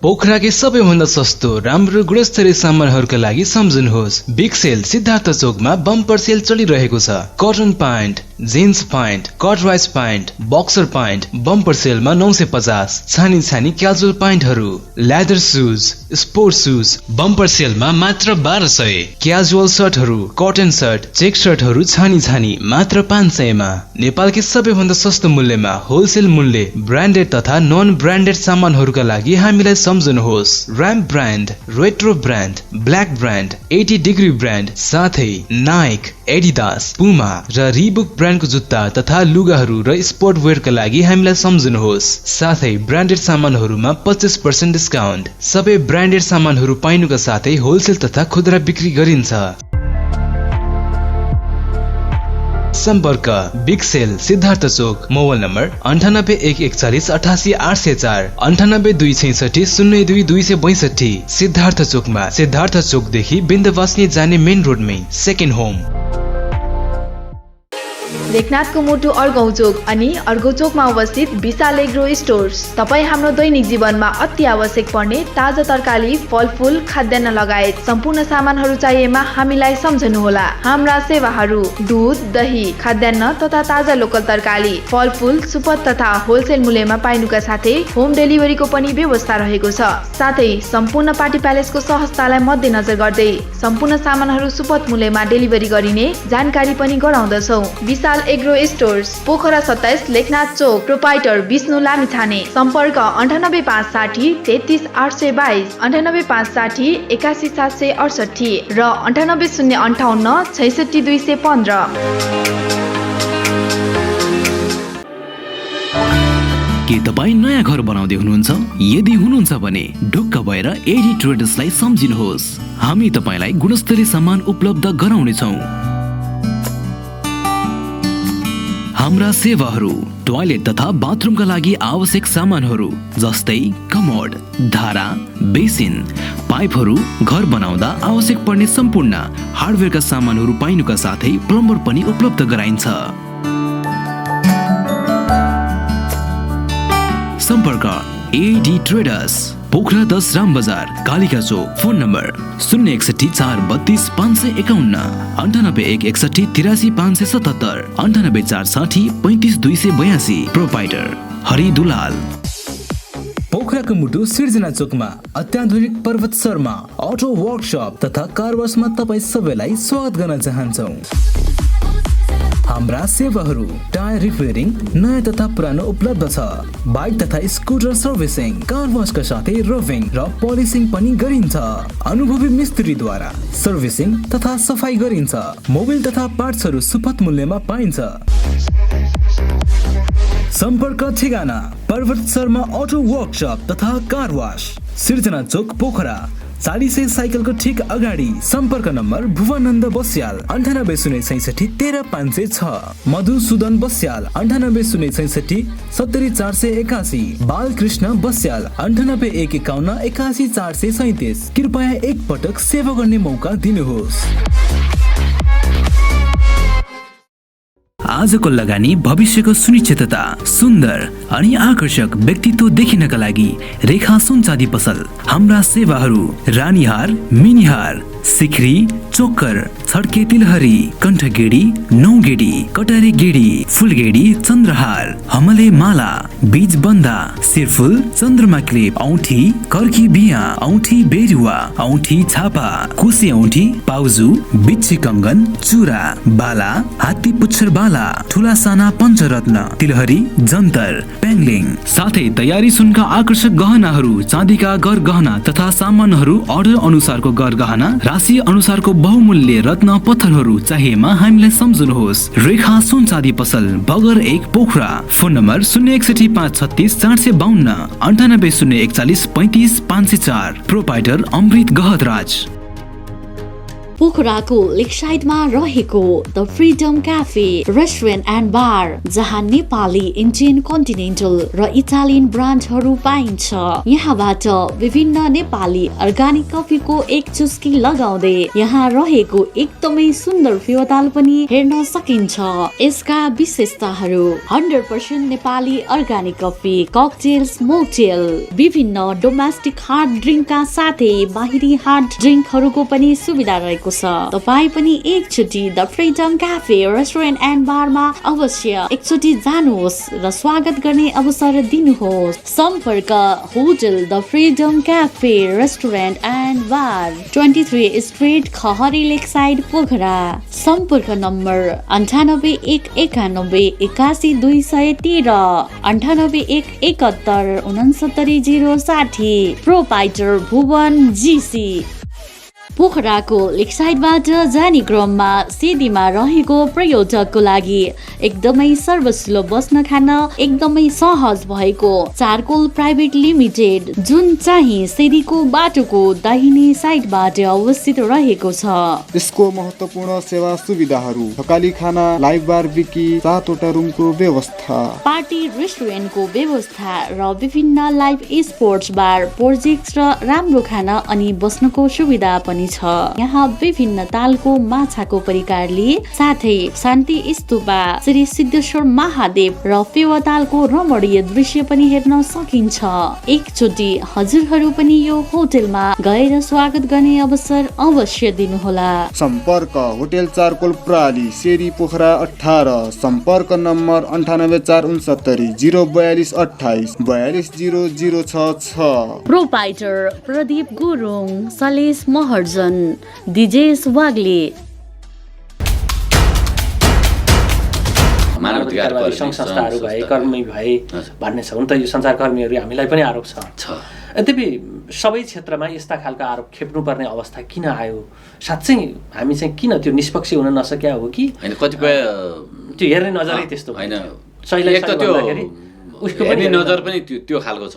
पोखराकै सबैभन्दा सस्तो राम्रो गुणस्तरीय सामानहरूका लागि सम्झनुहोस् बिग सेल सिद्धार्थ चोकमा बम्पर सेल चलिरहेको छ। कटन प्यान्ट, जिन्स प्यान्ट, कटराइज प्यान्ट, बक्सर प्यान्ट बम्पर सेलमा 950, छानी क्याजुअल प्यान्टहरू, leather shoes, sports shoes bumper सेलमा मात्र 1200, क्याजुअल सर्टहरू, कटन सर्ट, चेक सर्टहरू छानी मात्र 500 मा। नेपालकै सबैभन्दा सस्तो मूल्यमा होलसेल मूल्य ब्रान्डेड तथा नन ब्रान्डेड सामानहरूका लागि हामीलाई सम्झनुहोस् Ramp brand, Retro brand, Black brand, 80 degree brand, साथै नाइक, एडिडास, पुमा र रिबुक ब्रान्डको जुत्ता तथा लुगाहरू र स्पोर्ट वेयरका लागि हामीलाई सम्झनुहोस्। साथै ब्रान्डेड सामानहरूमा 25% डिस्काउन्ट। सबै ब्रान्डेड सामानहरू पाइनुका साथै होलसेल तथा खुद्रा बिक्री गरिन्छ। सम्पर्क बिक्सेल सिद्धार्थ चोक, मोबाइल नम्बर 9814418804, 9826602262। सिद्धार्थ चोकमा, सिद्धार्थ चोकदेखि बिन्दवासनी जाने मेन रोडमै सेकेन्ड होम। लेखनाथको मुटु अर्गौं चोक अनि अर्गौं चोकमा अवस्थित विशाल एग्रो स्टोर्स। तपाईँ हाम्रो दैनिक जीवनमा अति आवश्यक पर्ने ताजा तरकारी, फलफूल, खाद्यान्न लगायत सम्पूर्ण सामानहरू चाहिएमा हामीलाई सम्झनुहोला। हाम्रा सेवाहरू दूध, दही, खाद्यान्न तथा ताजा लोकल तरकारी, फलफूल, सुपथ तथा होलसेल मूल्यमा पाइनुका साथै होम डेलिभरीको पनि व्यवस्था रहेको छ। साथै सम्पूर्ण पार्टी प्यालेसको सहजतालाई मध्यनजर गर्दै सम्पूर्ण सामानहरू सुपथ मूल्यमा डेलिभरी गरिने जानकारी पनि गराउँदछौँ। विशाल एग्रो स्टोर्स, पोखरा 27, लेखनाथ चोक, प्रोपाइटर विष्णु लामिछाने। सम्पर्क 98560 33822, 98560 81768 र 98058 66215। के तपाईँ नयाँ घर बनाउँदै हुनुहुन्छ? यदि हुनुहुन्छ भने ढुक्क भएर एडी ट्रेडर्सलाई सम्झिनुहोस्। हामी तपाईँलाई गुणस्तरीय सामान उपलब्ध गराउनेछौँ। हाम्रा सेवाहरू टोयलेट तथा बाथरुमका लागि आवश्यक सामानहरू जस्तै कमोड, धारा, बेसिन, पाइपहरू, घर बनाउँदा आवश्यक पर्ने सम्पूर्ण हार्डवेयरका सामानहरू पाइनुका साथै प्लम्बर पनि उपलब्ध गराइन्छ। सम्पर्क AD traders, Pokhara 10 Ram Bazar, Kalika Chowk. Phone number 061 432 551, 98161 83 577, 98460 35 282। Proprietor Hari Dulal. पोखराको मुटु सिर्जना चोकमा अत्याधुनिक पर्वत शर्मा अटो वर्कशप तथा कार वासमा तपाईँ सबैलाई स्वागत गर्न चाहन्छौँ। हाम्रा सेवाहरू टायर रिपेयरिङ नयाँ तथा पुरानो उपलब्ध छ। बाइक तथा स्कुटर सर्भिसिङ, कार वासका साथै रबिङ र पोलिसिङ पनि गरिन्छ। अनुभवी मिस्त्रीद्वारा सर्भिसिङ तथा सफाई गरिन्छ। मोबिल तथा पार्ट्सहरू सुपथ मूल्यमा पाइन्छ। सम्पर्क ठेगाना पर्वत शर्मा अटो वर्कशप तथा कार वास, सिर्जना चोक, पोखरा। 40 साइकलको ठिक अगाडि। सम्पर्क नम्बर भुवनन्द बस्याल 9806 13506, मधुसूदन बस्याल 9806 70481, बालकृष्ण बस्याल 9851 81437। कृपया एक पटक सेवा गर्ने मौका दिनुहोस्। आजको लगानी भविष्यको सुनिश्चितता, सुन्दर अनि आकर्षक व्यक्तित्व देखिनका लागि रेखा सुनचाँदी पसल। हाम्रा सेवाहरू रानीहार, मिनिहार, सिख्री, चोकर, छड्के तिलहरी, कण्ठगेडी, नौगेडी, कटारे गेडी, फुलगेडी, चन्द्रहार, हमले माला, बीज बन्दा, सिरफुल, चन्द्रमा क्लिप, औठी, कर्की बिया, औठी बेरुवा, औठी छापा, कुसे औठी, पाउजु, बिच्छी कङ्गन, चुरा, बाला, हात्ती पुच्छर बाला, ठुला साना पञ्चरत्न, तिलहरी, जन्तर, पेङ्लिङ, साथै तयारी सुनका आकर्षक गहनाहरू, चाँदीका गर गहना तथा सामानहरू अर्डर अनुसारको गर गहना, राशि अनुसारको बहुमूल्य रत्न पत्थरहरू चाहिएमा हामीलाई सम्झनुहोस्। रेखा सुनचाँदी पसल, Bagar 1, Pokhara. Phone number 061 536 452, 9801 35 504। Proprietor Amrit Gahatraj. पोखराको लेकसाइडमा रहेको the Freedom Cafe restaurant and bar, जहाँ नेपाली, इन्डियन, कन्टिनेन्टल र इटालियन ब्रान्डहरू पाइन्छ। यहाँबाट विभिन्न नेपाली अर्गानिक कफीको एक चुस्की लगाउँदै यहाँ रहेको एकदमै सुन्दर फेवाताल पनि हेर्न सकिन्छ। यसका विशेषताहरू 100% नेपाली अर्गानिक कफी, ककटेल्स, मोकटेल, विभिन्न डोमेस्टिक हार्ड ड्रिङ्कका साथै बाहिरी हार्ड ड्रिङ्कहरूको पनि सुविधा रहेको छ। तपाईँ पनि एकचोटि the Freedom Cafe restaurant and बारमा अवश्य एकचोटि जानुहोस् र स्वागत गर्ने अवसर दिनुहोस्। सम्पर्क hotel the Freedom Cafe restaurant and bar, 23 street, Khahari lakeside, Pokhara. सम्पर्क नम्बर 98 191 81 213, 98 171 69 060। प्रोपाइटर भुवन जीसी। पोखराको लेकसाइडबाट जाने क्रममा सिडीमा रहेको पर्यटकको लागि एकदमै सर्वसुलभ बस्न खान एकदमै सहज भएको चारकोल प्राइभेट लिमिटेड, जुन चाहिँ सिडीको बाटोको दाहिने साइडबाट अवस्थित रहेको छ। यसको महत्त्वपूर्ण सेवा सुविधाहरू: थकाली खाना, लाइभ बारबिक्यू, 7वटा रुमको व्यवस्था, पार्टी रेस्टुरेन्टको व्यवस्था र विभिन्न लाइभ स्पोर्ट्स बार, प्रोजेक्ट र राम्रो खाना अनि बस्नको सुविधा पनि छ। यहाँ विभिन्न तालको माछाको परिकारले साथै शान्ति स्तूपा, श्री सिद्धेश्वर महादेव र फेवातालको रमणीय दृश्य पनि हेर्न सकिन्छ। एकचोटि हजुरहरू पनि यो होटलमा गएर स्वागत गर्ने अवसर अवश्य दिनुहोला। सम्पर्क होटल चारकोल प्राली, शेरी पोखरा 18, सम्पर्क नम्बर 984690 042 28 42006। प्रोपाइटर प्रदीप गुरुङ, सलेश महर्जन, दिजेश वाग्ले। मानवाधिकारवादी सङ्घ संस्थाहरू भए, कर्मी भए भन्ने छ। हुन त यो सञ्चारकर्मीहरू हामीलाई पनि आरोप छ। यद्यपि सबै क्षेत्रमा यस्ता खालका आरोप खेप्नुपर्ने अवस्था किन आयो? साँच्चै हामी चाहिँ किन त्यो निष्पक्ष हुन नसक्या हो कि होइन? कतिपय त्यो हेर्ने नजरै त्यस्तो होइन। एक त त्यो हेर्ने नजर पनि त्यो खालको छ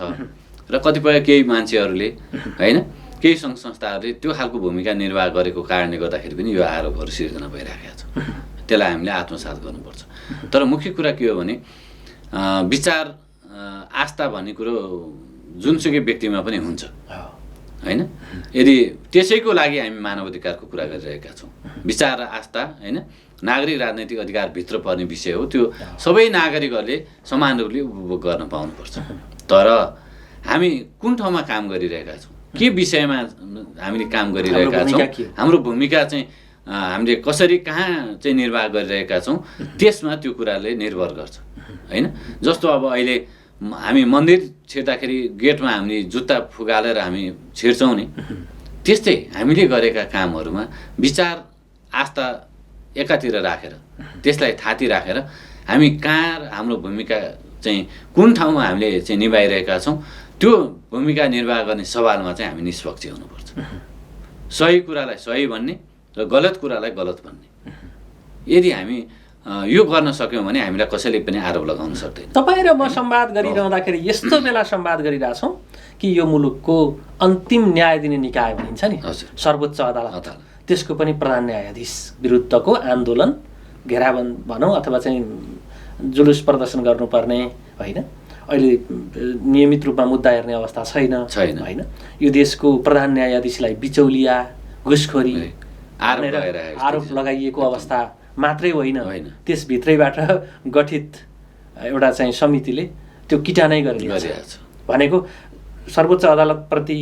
र कतिपय केही मान्छेहरूले होइन, केही सङ्घ संस्थाहरूले त्यो खालको भूमिका निर्वाह गरेको कारणले गर्दाखेरि पनि यो आरोपहरू सिर्जना भइरहेको छ। त्यसलाई हामीले आत्मसात गर्नुपर्छ। तर मुख्य कुरा के हो भने विचार आस्था भन्ने कुरो जुनसुकै व्यक्तिमा पनि हुन्छ होइन। यदि त्यसैको लागि हामी मानवाधिकारको कुरा गरिरहेका छौँ। विचार र आस्था होइन नागरिक राजनैतिक अधिकारभित्र पर्ने विषय हो। त्यो सबै नागरिकहरूले समान रूपले उपभोग गर्न पाउनुपर्छ। तर हामी कुन ठाउँमा काम गरिरहेका छौँ, के विषयमा हामीले काम गरिरहेका छौँ, हाम्रो भूमिका चाहिँ हामीले कसरी कहाँ चाहिँ निर्वाह गरिरहेका छौँ, त्यसमा त्यो कुराले निर्भर गर्छ होइन। जस्तो अब अहिले हामी मन्दिर छिर्दाखेरि गेटमा हामीले जुत्ता फुगालेर हामी छिर्छौँ नि, त्यस्तै हामीले गरेका कामहरूमा विचार आस्था एकातिर राखेर, त्यसलाई थाती राखेर हामी कहाँ हाम्रो भूमिका चाहिँ कुन ठाउँमा हामीले चाहिँ निभाइरहेका छौँ, त्यो भूमिका निर्वाह गर्ने सवालमा चाहिँ हामी निष्पक्ष हुनुपर्छ। सही कुरालाई सही भन्ने र गलत कुरालाई गलत भन्ने। यदि हामी यो गर्न सक्यौँ भने हामीलाई कसैले पनि आरोप लगाउन सक्दैन। तपाईँ र म संवाद गरिरहँदाखेरि यस्तो बेला संवाद गरिरहेछौँ कि यो मुलुकको अन्तिम न्याय दिने निकाय भनिन्छ नि, सर्वोच्च अदालत, त्यसको पनि प्रधान न्यायाधीश विरुद्धको आन्दोलन, घेराबन्द भनौँ अथवा चाहिँ जुलुस प्रदर्शन गर्नुपर्ने होइन, अहिले नियमित रूपमा मुद्दा हेर्ने अवस्था छैन होइन। यो देशको प्रधान न्यायाधीशलाई बिचौलिया, घुसखोरी आरोप लगाइएको अवस्था मात्रै होइन, त्यसभित्रैबाट गठित एउटा चाहिँ समितिले त्यो किटानै गरिरहेको छ। भनेको सर्वोच्च अदालतप्रति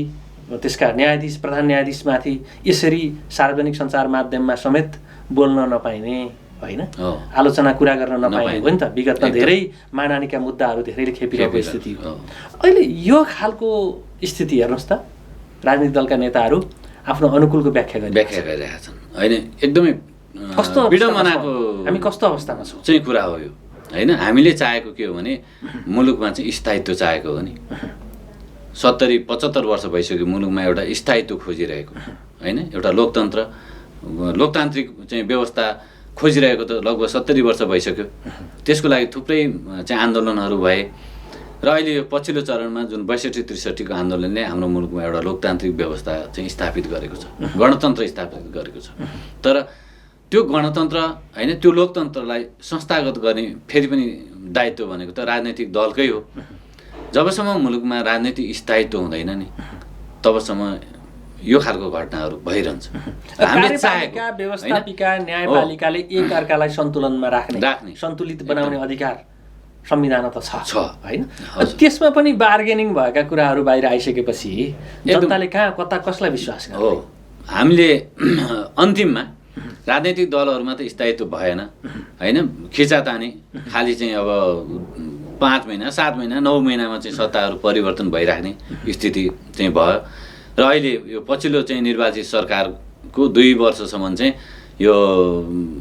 त्यसका न्यायाधीश, प्रधान न्यायाधीशमाथि यसरी सार्वजनिक सञ्चार माध्यममा समेत बोल्न नपाइने होइन, आलोचना कुरा गर्न नपाइने हो नि त। विगतमा धेरै मानहानिका मुद्दाहरू धेरैले खेपिरहेको स्थिति हो। अहिले यो खालको स्थिति हेर्नुहोस् त, राजनीतिक दलका नेताहरू आफ्नो अनुकूलको व्याख्या गरिरहेका छन् होइन। एकदमै कस्तो विडम्बनाको हामी कस्तो अवस्थामा छौँ चाहिँ कुरा हो यो होइन। हामीले चाहेको के हो भने मुलुकमा चाहिँ स्थायित्व चाहेको हो नि। 70-75 वर्ष भइसक्यो मुलुकमा एउटा स्थायित्व खोजिरहेको होइन, एउटा लोकतान्त्रिक चाहिँ व्यवस्था खोजिरहेको त लगभग 70 वर्ष भइसक्यो। त्यसको लागि थुप्रै चाहिँ आन्दोलनहरू भए र अहिले यो पछिल्लो चरणमा जुन 62-63 को आन्दोलनले हाम्रो मुलुकमा एउटा लोकतान्त्रिक व्यवस्था चाहिँ स्थापित गरेको छ, गणतन्त्र स्थापित गरेको छ। तर त्यो गणतन्त्र होइन, त्यो लोकतन्त्रलाई संस्थागत गर्ने फेरि पनि दायित्व भनेको त राजनैतिक दलकै हो। जबसम्म मुलुकमा राजनैतिक स्थायित्व हुँदैन नि, तबसम्म यो खालको घटनाहरू भइरहन्छ। हामीले चाहेको व्यवस्थापिका न्यायपालिकाले एक अर्कालाई सन्तुलनमा राख्ने सन्तुलित बनाउने अधिकार संविधान त छ होइन। त्यसमा पनि बार्गेनिङ भएका कुराहरू बाहिर आइसकेपछि जनताले कहाँ कता कसलाई विश्वास गर्ने हो? हामीले अन्तिममा राजनैतिक दलहरूमा त स्थायित्व भएन होइन, खिचातानी खालि चाहिँ अब 5 महिना 7 महिना 9 महिनामा चाहिँ सत्ताहरू परिवर्तन भइराख्ने स्थिति चाहिँ भयो। र अहिले यो पछिल्लो चाहिँ निर्वाचित सरकारको 2 वर्षसम्म चाहिँ यो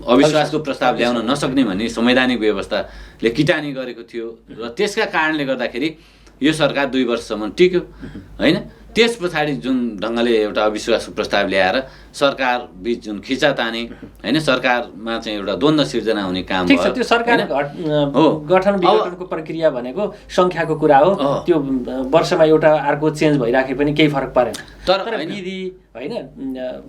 अविश्वासको प्रस्ताव ल्याउन नसक्ने भन्ने संवैधानिक व्यवस्थाले किटानी गरेको थियो र त्यसका कारणले गर्दाखेरि यो सरकार 2 वर्षसम्म टिक्यो होइन। त्यस पछाडि जुन ढङ्गले एउटा अविश्वासको प्रस्ताव ल्याएर सरकार बीच जुन खिचातानी होइन सरकारमा चाहिँ एउटा द्वन्द्व सिर्जना हुने काम ठिक छ भयो त्यो सरकार गठन विघटनको प्रक्रिया भनेको संख्याको कुरा हो त्यो वर्षमा एउटा अर्को चेन्ज भइराखे पनि केही फरक परेन तर विधि होइन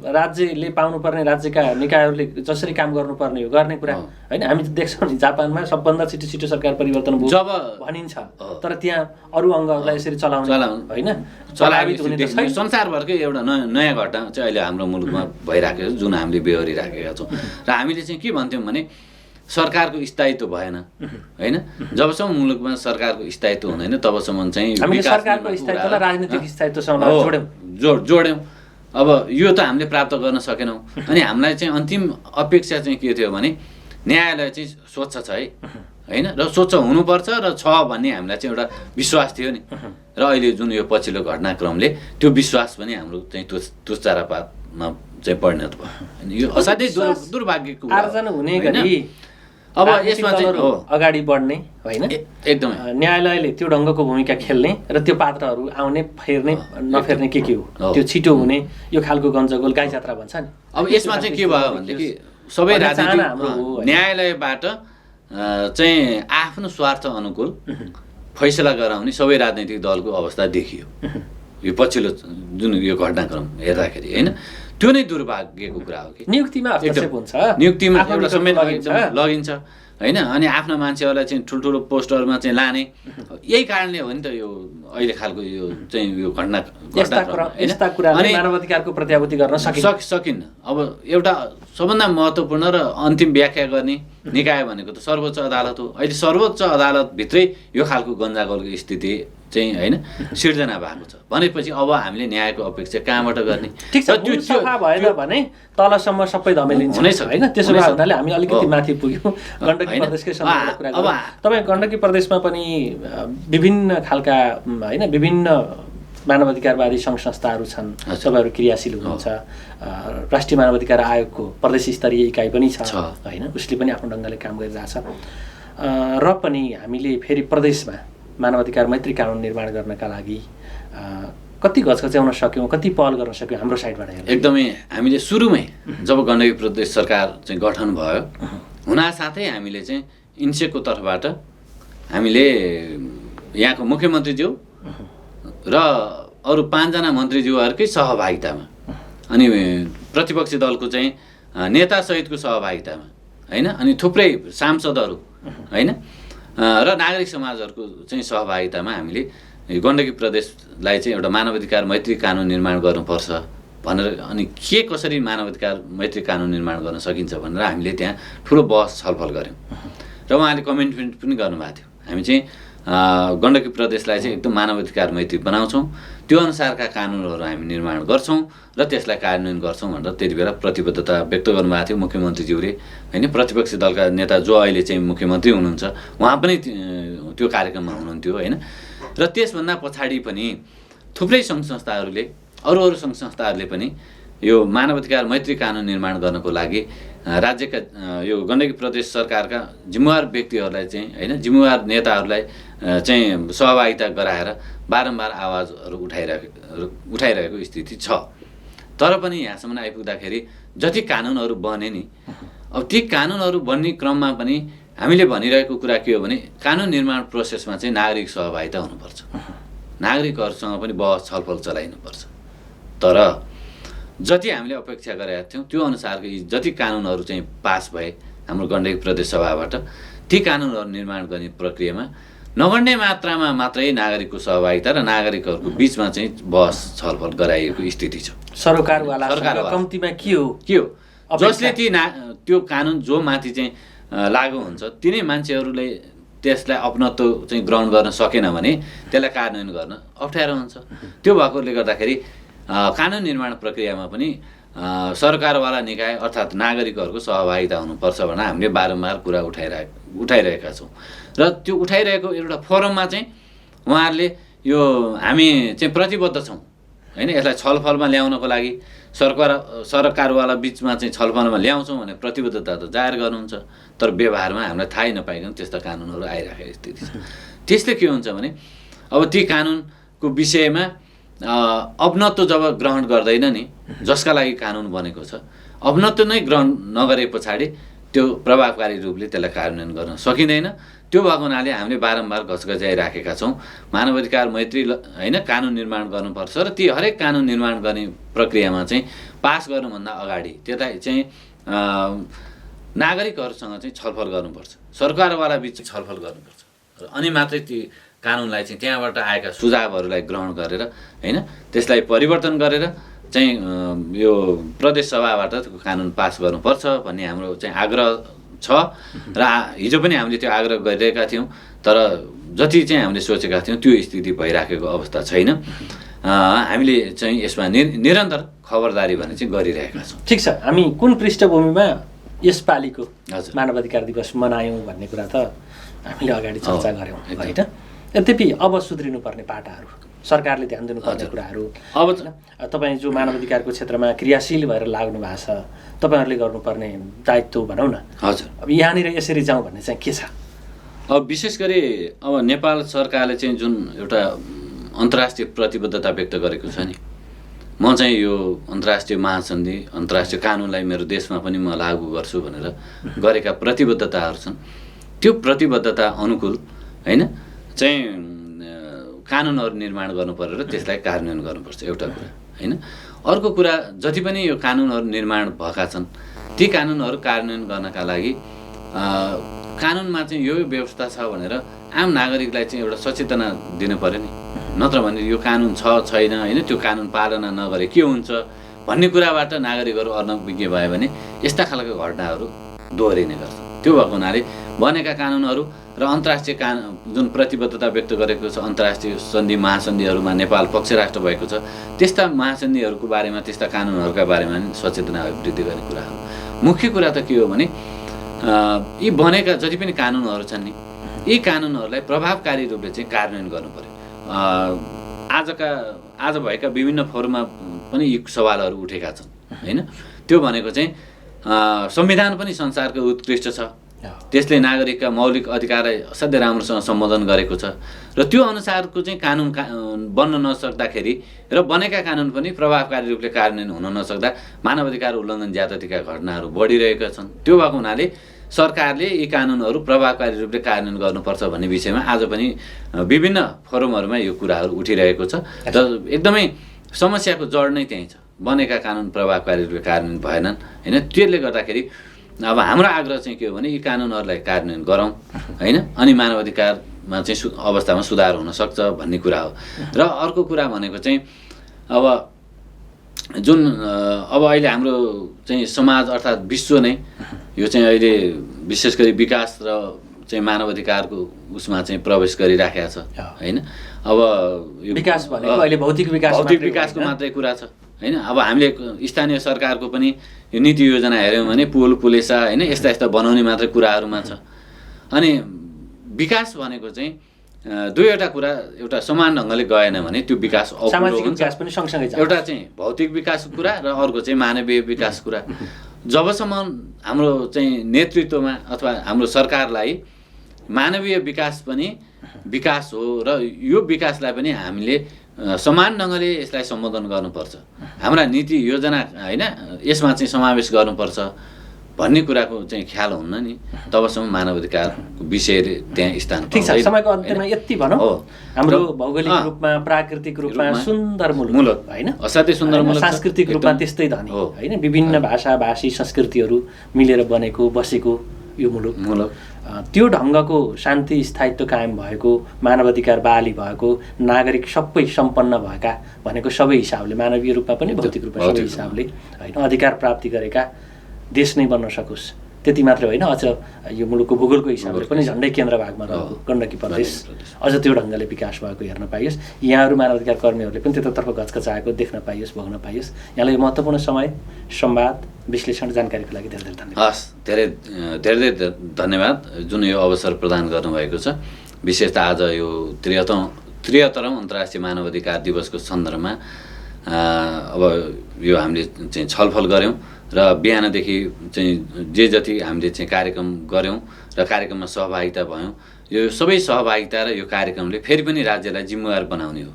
राज्यले पाउनुपर्ने राज्यका निकायहरूले जसरी काम गर्नुपर्ने हो गर्ने कुरा होइन हामी देख्छौँ नि जापानमा सबभन्दा छिटो सरकार परिवर्तन भयो जब भनिन्छ तर त्यहाँ अरू अङ्गहरूलाई यसरी चलाउने होइन चलावित हुने त छैन संसारभरकै एउटा नयाँ घटना चाहिँ अहिले हाम्रो मुलुकमा भइराखेको छ जुन हामीले बेहोरिराखेका छौँ र हामीले चाहिँ के भन्थ्यौँ भने सरकारको स्थायित्व भएन होइन जबसम्म मुलुकमा सरकारको स्थायित्व हुँदैन तबसम्म चाहिँ हामीले सरकारको स्थायित्वलाई राजनीतिक स्थायित्वसँग जोड्यौँ अब यो त हामीले प्राप्त गर्न सकेनौँ अनि हामीलाई चाहिँ अन्तिम अपेक्षा चाहिँ के थियो भने न्यायालय चाहिँ स्वच्छ छ है होइन र स्वच्छ हुनुपर्छ र छ भन्ने हामीलाई चाहिँ एउटा विश्वास थियो नि र अहिले जुन यो पछिल्लो घटनाक्रमले त्यो विश्वास पनि हाम्रो चाहिँ तुच्चारापातमा चाहिँ परिणत भयो यो असाध्यै दुर्भाग्यको आर्जन हुने गरी अब यसमा चाहिँ अगाडि बढ्ने होइन एकदमै न्यायालयले त्यो ढङ्गको भूमिका खेल्ने र त्यो पात्रहरू आउने फेर्ने नफेर्ने के हो त्यो छिटो हुने यो खालको गन्जगोल गाई जात्रा भन्छ नि अब यसमा चाहिँ के भयो भनेदेखि सबै राजनीतिक न्यायालयबाट चाहिँ आफ्नो स्वार्थ अनुकूल फैसला गराउने सबै राजनैतिक दलको अवस्था देखियो यो पछिल्लो जुन यो घटनाक्रम हेर्दाखेरि होइन त्यो नै दुर्भाग्यको कुरा हो कि नियुक्तिमा हस्तक्षेप हुन्छ नियुक्तिमा एउटा समय लगिन्छ होइन अनि आफ्ना मान्छेहरूलाई चाहिँ ठुल्ठुलो पोस्टरमा चाहिँ लाने यही कारणले हो नि त यो अहिले खालको यो चाहिँ यो यस्ता कुराले मानवाधिकारको प्रत्याभूति गर्न सकिन्न अब एउटा सबभन्दा महत्त्वपूर्ण र अन्तिम व्याख्या गर्ने निकाय भनेको त सर्वोच्च अदालत हो अहिले सर्वोच्च अदालतभित्रै यो खालको गन्जागोलको स्थिति चाहिँ होइन सिर्जना भएको छ भनेपछि अब हामीले न्यायको अपेक्षा कहाँबाट गर्ने ठिक छ त्यो सफा भएन भने तलसम्म सबै धमेलिन्छ होइन त्यसो भए हुनाले हामी अलिकति माथि पुग्यौँ गण्डकी प्रदेशकै सन्दर्भमा कुरा गरौँ तपाईँ गण्डकी प्रदेशमा पनि विभिन्न खालका होइन विभिन्न मानवाधिकारवादी सङ्घ संस्थाहरू छन् सबैहरू क्रियाशील हुनुहुन्छ राष्ट्रिय मानवाधिकार आयोगको प्रदेश स्तरीय इकाइ पनि छ होइन उसले पनि आफ्नो ढङ्गले काम गरिरहेछ र पनि हामीले फेरि प्रदेशमा मानवाधिकार मैत्री कानुन निर्माण गर्नका लागि कति घचघच्याउन सक्यौँ कति पहल गर्न सक्यौँ हाम्रो साइडबाट एकदमै हामीले सुरुमै जब गण्डकी प्रदेश सरकार चाहिँ गठन भयो हुनासाथै हामीले चाहिँ इन्सेकको तर्फबाट हामीले यहाँको मुख्यमन्त्रीज्यू र अरू 5 जना मन्त्रीज्यूहरूकै सहभागितामा अनि प्रतिपक्षी दलको चाहिँ नेतासहितको सहभागितामा होइन अनि थुप्रै सांसदहरू होइन र नागरिक समाजहरूको चाहिँ सहभागितामा हामीले गण्डकी प्रदेशलाई चाहिँ एउटा मानवाधिकार मैत्री कानुन निर्माण गर्नुपर्छ भनेर अनि के कसरी मानवाधिकार मैत्री कानुन निर्माण गर्न सकिन्छ भनेर हामीले त्यहाँ ठुलो बहस छलफल गऱ्यौँ र उहाँले कमिटमेन्ट पनि गर्नुभएको थियो हामी चाहिँ गण्डकी प्रदेशलाई चाहिँ एकदम मानवाधिकार मैत्री बनाउँछौँ त्यो अनुसारका कानुनहरू हामी निर्माण गर्छौँ र त्यसलाई कार्यान्वयन गर्छौँ भनेर त्यति बेला प्रतिबद्धता व्यक्त गर्नुभएको थियो मुख्यमन्त्रीज्यूले होइन प्रतिपक्षी दलका नेता जो अहिले चाहिँ मुख्यमन्त्री हुनुहुन्छ उहाँ पनि त्यो कार्यक्रममा हुनुहुन्थ्यो होइन र त्यसभन्दा पछाडि पनि थुप्रै सङ्घ संस्थाहरूले अरू सङ्घ संस्थाहरूले पनि यो मानवाधिकार मैत्री कानुन निर्माण गर्नको लागि राज्यका यो गण्डकी प्रदेश सरकारका जिम्मेवार व्यक्तिहरूलाई चाहिँ होइन जिम्मेवार नेताहरूलाई चाहिँ सहभागिता गराएर बारम्बार आवाजहरू उठाइरहेको स्थिति छ तर पनि यहाँसम्म आइपुग्दाखेरि जति कानुनहरू बने नि अब ती कानुनहरू बन्ने क्रममा पनि हामीले भनिरहेको कुरा के हो भने कानुन निर्माण प्रोसेसमा चाहिँ नागरिक सहभागिता हुनुपर्छ नागरिकहरूसँग पनि बहस छलफल चलाइनुपर्छ तर जति हामीले अपेक्षा गरेका थियौँ त्यो अनुसारको जति कानुनहरू चाहिँ पास भए हाम्रो गण्डकी प्रदेश सभाबाट ती कानुनहरू निर्माण गर्ने प्रक्रियामा नगण्य मात्रामा मात्रै नागरिकको सहभागिता र नागरिकहरूको बिचमा चाहिँ बहस छलफल गराइएको स्थिति छ सरकारवाला कम्तीमा के हो जसले त्यो कानुन जो माथि चाहिँ लागू हुन्छ तिनै मान्छेहरूले त्यसलाई अपनत्व चाहिँ ग्रहण गर्न सकेन भने त्यसलाई कार्यान्वयन गर्न अप्ठ्यारो हुन्छ त्यो भएकोले गर्दाखेरि कानुन निर्माण प्रक्रियामा पनि सरकारवाला निकाय अर्थात् नागरिकहरूको सहभागिता हुनुपर्छ भनेर हामीले बारम्बार कुरा उठाइरहेका छौँ र त्यो उठाइरहेको एउटा फोरममा चाहिँ उहाँहरूले यो हामी चाहिँ प्रतिबद्ध छौँ होइन यसलाई छलफलमा ल्याउनको लागि सरकारवाला बिचमा चाहिँ छलफलमा ल्याउँछौँ भने प्रतिबद्धता त जाहेर गर्नुहुन्छ तर व्यवहारमा हामीलाई थाहै नपाइकन त्यस्ता कानुनहरू आइराखेको स्थिति छ त्यसले के हुन्छ भने अब ती कानुनको विषयमा अपनत्व जब ग्रहण गर्दैन नि, जसका लागि कानुन बनेको छ, अपनत्व नै ग्रहण नगरे पछाडि त्यो प्रभावकारी रूपले त्यसलाई कार्यान्वयन गर्न सकिँदैन। त्यो भएको हुनाले हामीले बारम्बार घचघच्याइराखेका छौँ। मानवाधिकार मैत्री होइन, कानुन निर्माण गर्नुपर्छ र ती हरेक कानुन निर्माण गर्ने प्रक्रियामा चाहिँ पास गर्नुभन्दा अगाडि त्यसलाई चाहिँ नागरिकहरूसँग चाहिँ छलफल गर्नुपर्छ, सरकारवाला बिच छलफल गर्नुपर्छ र अनि मात्रै ती कानुनलाई चाहिँ त्यहाँबाट आएका सुझावहरूलाई ग्रहण गरेर होइन त्यसलाई परिवर्तन गरेर चाहिँ यो प्रदेश सभाबाट कानुन पास गर्नुपर्छ भन्ने हाम्रो चाहिँ आग्रह छ र हिजो पनि हामीले त्यो आग्रह गरिरहेका थियौँ। तर जति चाहिँ हामीले सोचेका थियौँ त्यो स्थिति भइराखेको अवस्था छैन। हामीले चाहिँ यसमा निरन्तर खबरदारी भने चाहिँ गरिरहेका छौँ। ठिक छ, हामी कुन पृष्ठभूमिमा यसपालिको मानवाधिकार दिवस मनायौँ भन्ने कुरा त हामीले अगाडि चर्चा गऱ्यौँ होइन। यद्यपि अब सुध्रिनुपर्ने पाटाहरू, सरकारले ध्यान दिनुपर्ने कुराहरू, अब तपाईँ जो मानवाधिकारको क्षेत्रमा क्रियाशील भएर लाग्नु भएको छ, तपाईँहरूले गर्नुपर्ने दायित्व भनौँ न, हजुर अब यहाँनिर यसरी जाउँ भन्ने चाहिँ के छ? अब विशेष गरी अब नेपाल सरकारले चाहिँ जुन एउटा अन्तर्राष्ट्रिय प्रतिबद्धता व्यक्त गरेको छ नि, म चाहिँ यो अन्तर्राष्ट्रिय महासन्धि, अन्तर्राष्ट्रिय कानुनलाई मेरो देशमा पनि म लागू गर्छु भनेर गरेका प्रतिबद्धताहरू छन्। त्यो प्रतिबद्धता अनुकूल होइन चाहिँ कानुनहरू निर्माण गर्नु पर्यो र त्यसलाई कार्यान्वयन गर्नुपर्छ, एउटा कुरा होइन। अर्को कुरा, जति पनि यो कानुनहरू निर्माण भएका छन् ती कानुनहरू कार्यान्वयन गर्नका लागि कानुनमा चाहिँ यो व्यवस्था छ भनेर आम नागरिकलाई चाहिँ एउटा सचेतना दिनु पर्यो नि। नत्र भने यो कानुन छ छैन होइन, त्यो कानुन पालना नगरे के हुन्छ भन्ने कुराबाट नागरिकहरू अनभिज्ञ भयो भने यस्ता खालका घटनाहरू दोहोरिने गर्छ। त्यो भएको हुनाले बनेका कानुनहरू र अन्तर्राष्ट्रिय जुन प्रतिबद्धता व्यक्त गरेको छ, अन्तर्राष्ट्रिय सन्धि महासन्धिहरूमा नेपाल पक्ष राष्ट्र भएको छ, त्यस्ता महासन्धिहरूको बारेमा, त्यस्ता कानुनहरूका बारेमा सचेतना वृद्धि गर्ने कुराहरू। मुख्य कुरा त के हो भने यी बनेका जति पनि कानुनहरू छन् नि, यी कानुनहरूलाई प्रभावकारी रूपले चाहिँ कार्यान्वयन गर्नु पर्यो। आज भएका विभिन्न फोरममा पनि यी सवालहरू उठेका छन् होइन। त्यो भनेको चाहिँ संविधान पनि संसारको उत्कृष्ट छ, त्यसले नागरिकका मौलिक अधिकारलाई असाध्यै राम्रोसँग सम्बोधन गरेको छ र त्यो अनुसारको चाहिँ कानुन बन्न नसक्दाखेरि र बनेका कानुन पनि प्रभावकारी रूपले कार्यान्वयन हुन नसक्दा मानवाधिकार उल्लङ्घन ज्यादतीका घटनाहरू बढिरहेका छन्। त्यो भएको हुनाले सरकारले यी कानुनहरू प्रभावकारी रूपले कार्यान्वयन गर्नुपर्छ भन्ने विषयमा आज पनि विभिन्न फोरमहरूमा यो कुराहरू उठिरहेको छ र एकदमै समस्याको जड नै त्यही छ। बनेका कानुन प्रभावकारी रूपले कार्यान्वयन भएनन् होइन। त्यसले गर्दाखेरि अब हाम्रो आग्रह चाहिँ के हो भने यी कानुनहरूलाई कार्यान्वयन गरौँ होइन, अनि मानवाधिकारमा चाहिँ अवस्थामा सुधार हुन सक्छ भन्ने कुरा हो। र अर्को कुरा भनेको चाहिँ अब जुन अब अहिले हाम्रो चाहिँ समाज अर्थात् विश्व नै यो चाहिँ अहिले विशेष गरी विकास र चाहिँ मानवाधिकारको उसमा चाहिँ प्रवेश गरिराखेको छ होइन। अब यो विकास भनेको अहिले भौतिक विकासको मात्रै कुरा छ होइन। अब हामीले स्थानीय सरकारको पनि यो नीति योजना हेऱ्यौँ भने पुल पुलेसा होइन यस्ता यस्ता बनाउने मात्रै कुराहरूमा छ। अनि विकास भनेको चाहिँ दुईवटा कुरा, एउटा समान ढङ्गले गएन भने त्यो विकास सामाजिक विकास पनि सँगसँगै छ। एउटा चाहिँ भौतिक विकासको कुरा र अर्को चाहिँ मानवीय विकासको कुरा। जबसम्म हाम्रो चाहिँ नेतृत्वमा अथवा हाम्रो सरकारलाई मानवीय विकास पनि विकास हो र यो विकासलाई पनि हामीले समान ढङ्गले यसलाई सम्बोधन गर्नुपर्छ, हाम्रा नीति योजना होइन यसमा चाहिँ समावेश गर्नुपर्छ भन्ने कुराको चाहिँ ख्याल हुन्न नि, तबसम्म मानवाधिकारको विषय त्यहाँ स्थान ठिक छ। समयको अन्त्यमा यति भनौँ, हाम्रो भौगोलिक रूपमा, प्राकृतिक रूपमा सुन्दर मुलुक होइन, असाध्यै सुन्दर मुलुक, सांस्कृतिक रूपमा त्यस्तै धनी होइन, विभिन्न भाषा भाषी संस्कृतिहरू मिलेर बनेको बसेको यो मुलुक त्यो ढङ्गको शान्ति स्थायित्व कायम भएको, मानवाधिकार बाली भएको, नागरिक सबै सम्पन्न भएका भनेको सबै हिसाबले मानवीय रूपमा पनि भौतिक रूपमा सबै हिसाबले होइन अधिकार प्राप्ति गरेका देश नै बन्न सकोस्। त्यति मात्रै होइन, अझ यो मुलुकको भूगोलको हिसाबले पनि झन्डै केन्द्र भागमा रहेको गण्डकी प्रदेश अझ त्यो ढङ्गले विकास भएको हेर्न पाइयोस्। यहाँहरू मानवाधिकार कर्मीहरूले पनि त्यतातर्फ घचघचाएको देख्न पाइयोस्, भोग्न पाइयोस्। यहाँलाई महत्त्वपूर्ण समय, संवाद, विश्लेषण, जानकारीको लागि धेरै धेरै धन्यवाद। हस्, धेरै धेरै धन्यवाद जुन यो अवसर प्रदान गर्नुभएको छ। विशेषतः आज यो 73औं अन्तर्राष्ट्रिय मानवाधिकार दिवसको सन्दर्भमा अब यो हामीले चाहिँ छलफल गऱ्यौँ र बिहानदेखि चाहिँ जे जति हामीले चाहिँ कार्यक्रम गऱ्यौँ र कार्यक्रममा सहभागिता भयौँ। यो सबै सहभागिता र यो कार्यक्रमले फेरि पनि राज्यलाई जिम्मेवार बनाउने हो।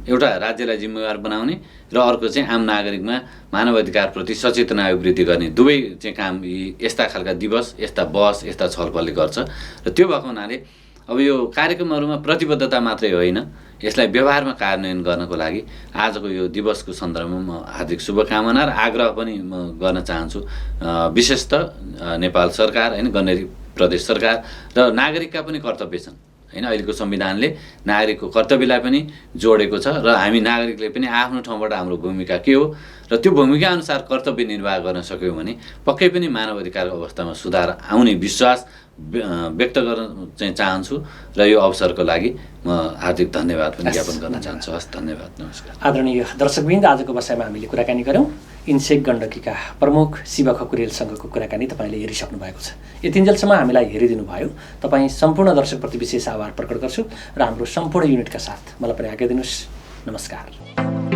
एउटा राज्यलाई जिम्मेवार बनाउने र अर्को चाहिँ आम नागरिकमा मानवाधिकारप्रति चेतना वृद्धि गर्ने दुवै चाहिँ काम यस्ता खालका दिवस, यस्ता बहस, यस्ता छलफलले गर्छ। र त्यो भएको हुनाले अब यो कार्यक्रमहरूमा प्रतिबद्धता मात्रै होइन, यसलाई व्यवहारमा कार्यान्वयन गर्नको लागि आजको यो दिवसको सन्दर्भमा म हार्दिक शुभकामना र आग्रह पनि म गर्न चाहन्छु। विशेषतः नेपाल सरकार होइन, गण्डकी प्रदेश सरकार र नागरिकका पनि कर्तव्य छन् होइन। अहिलेको संविधानले नागरिकको कर्तव्यलाई पनि जोडेको छ र हामी नागरिकले पनि आफ्नो ठाउँबाट हाम्रो भूमिका के हो र त्यो भूमिका अनुसार कर्तव्य निर्वाह गर्न सक्यौँ भने पक्कै पनि मानवाधिकारको अवस्थामा सुधार आउने विश्वास व्यक्त गर्न चाहिँ चाहन्छु र यो अवसरको लागि म हार्दिक धन्यवाद पनि ज्ञापन गर्न चाहन्छु। हस्, धन्यवाद, नमस्कार। आदरणीय दर्शकवृन्द, आजको बसाइमा हामीले कुराकानी गऱ्यौँ इन्सेक गण्डकीका प्रमुख शिव खकुरेलसँगको कुराकानी तपाईँले हेरिसक्नु भएको छ। यतिन्जेलसम्म हामीलाई हेरिदिनु भयो, तपाईँ सम्पूर्ण दर्शकप्रति विशेष आभार प्रकट गर्छु र हाम्रो सम्पूर्ण युनिटका साथ मलाई पनि आज्ञा दिनुहोस्। नमस्कार।